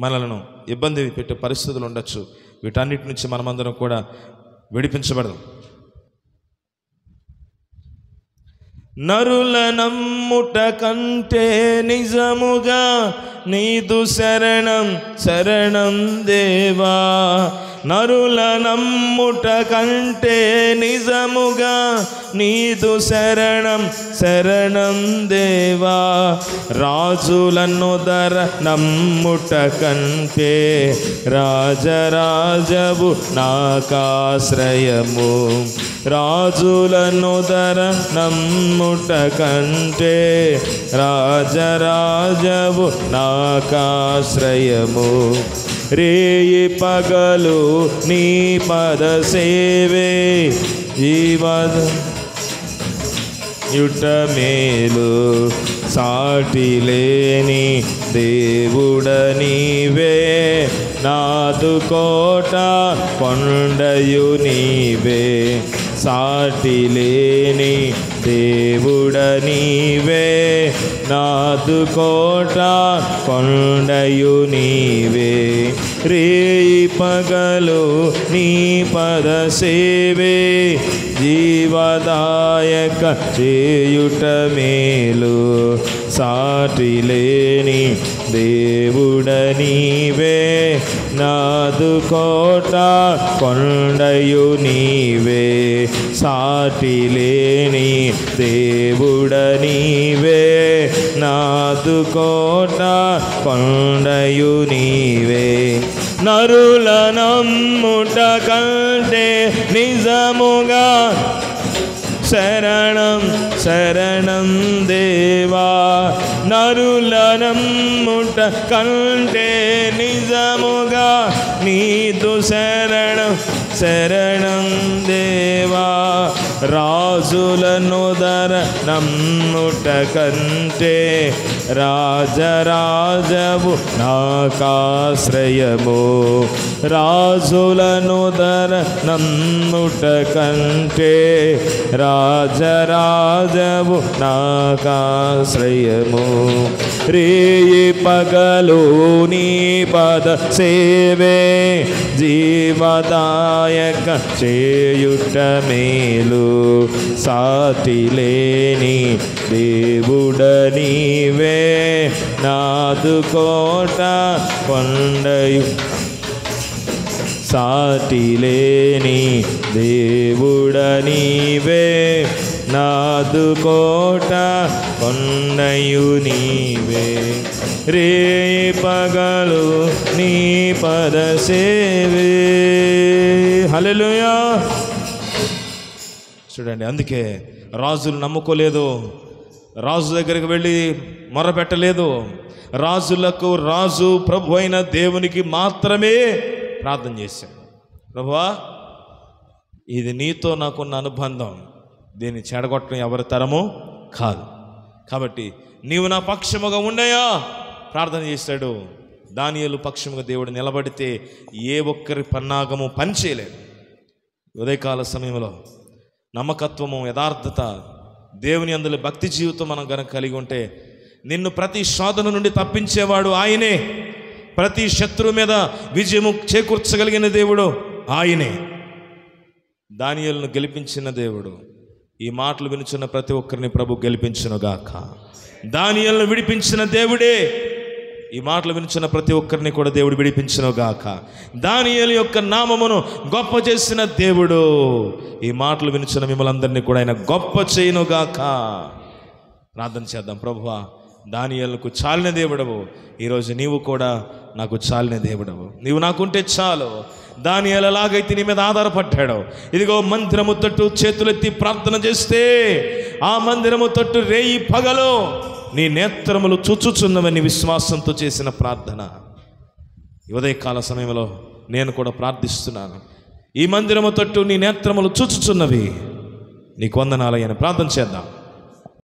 మనలను ఇబ్బంది పెట్టే పరిస్థితులు ఉండొచ్చు. వీటన్నిటి నుంచి మనమందరం కూడా విడిపించబడదాం. నరుల నమ్ముట కంటే నిజముగా నీదు శరణం శరణం దేవా. నరుల నమ్ముట కంటే నిజముగా నీదు శరణం శరణం దేవా. రాజులను దర నమ్ముట కంటే రాజరాజవు నాకాశ్రయము. రాజులను దర నమ్ముట కంటే రాజరాజవు నాకాశ్రయము. రేయి పగలు నీ పద సేవే జీవయుట మేలు. సాటి లేని దేవుడ నీవే, నాదు కోట కొండయు నీవే. సాటి లేని దేవుడ నీవే, నాదు కోట కొండయు నీవే. రేయి పగలు నీ పద సేవే జీవదాయక చేయుట మేలు. సాటి లేని దేవుడ నీవే, నాదు కోట కొండయు నీవే. సాటి లేని దేవుడ నీవే, నాదు కోట కొండయు నీవే. నరుల నమ్ముట కంటే నిజముగా శరణం శరణం దేవా. నరుల నమ్ముట కంటే నిజముగా నీదు శరణం శరణం దేవా. రాజులను దర నమ్ముట కంటే రాజరాజవు నాకాశ్రయము. రాజులను దర నమ్ముట కంటే రాజరాజవు నాకాశ్రయము. రేయి పగలు నీ పద సేవే జీవదాయక చేయుట మేలు. సాటి లేని దేవుడ నీవే, నాదు కోట కొండయు. సాటి లేని దేవుడ నీవే, నాదు కోట కొండయు నీవే. రే పగలు నీ పద సేవే. హల్లెలూయా. చూడండి, అందుకే రాజులు నమ్ముకోలేదు, రాజు దగ్గరికి వెళ్ళి మొరపెట్టలేదు. రాజులకు రాజు ప్రభు అయిన దేవునికి మాత్రమే ప్రార్థన చేశాడు. ప్రభువా, ఇది నీతో నాకున్న అనుబంధం, దీన్ని చెడగొట్టడం ఎవరి తరము కాదు. కాబట్టి నీవు నా పక్షముగా ఉండయా ప్రార్థన చేశాడు. దానియేలు పక్షముగా దేవుడు నిలబడితే ఏ ఒక్కరి పన్నాగము పనిచేయలేదు. ఉదయకాల సమయంలో నమ్మకత్వము, యథార్థత, దేవుని అందులో భక్తి జీవితం మనం గనక కలిగి ఉంటే నిన్ను ప్రతి శోధన నుండి తప్పించేవాడు ఆయనే. ప్రతి శత్రువు మీద విజయము చేకూర్చగలిగిన దేవుడు ఆయనే. దానియేలును గెలిపించిన దేవుడు ఈ మాటలు వినుచున్న ప్రతి ఒక్కరిని ప్రభు గెలిపించునుగాక. దానియేలును విడిపించిన దేవుడే ఈ మాటలు వినుచున్న ప్రతి ఒక్కరిని కూడా దేవుడు విడిపించునుగాక. దానియేలు యొక్క నామమును గొప్ప చేసిన దేవుడు ఈ మాటలు వినుచున్న మిమ్మల్ని అందరినీ కూడా ఆయన గొప్ప చేయునుగాక. ప్రార్థన చేద్దాం. ప్రభువా, దానియేలుకు చాలిన దేవుడవు, ఈరోజు నీవు కూడా నాకు చాలిన దేవుడవు. నీవు నాకుంటే చాలు. దానియేలు ఎలాగైతే నీ మీద ఆధారపడ్డాడో, ఇదిగో మందిరము తట్టు చేతులెత్తి ప్రార్థన చేస్తే ఆ మందిరము తట్టు రేయి పగలు నీ నేత్రములు చూచుచున్నవని విశ్వాసంతో చేసిన ప్రార్థన ఉదయకాల సమయంలో నేను కూడా ప్రార్థిస్తున్నాను. ఈ మందిరము తట్టు నీ నేత్రములు చూచుచున్నవి, నీకు వందనాలయ్యని ప్రార్థన చేద్దాం.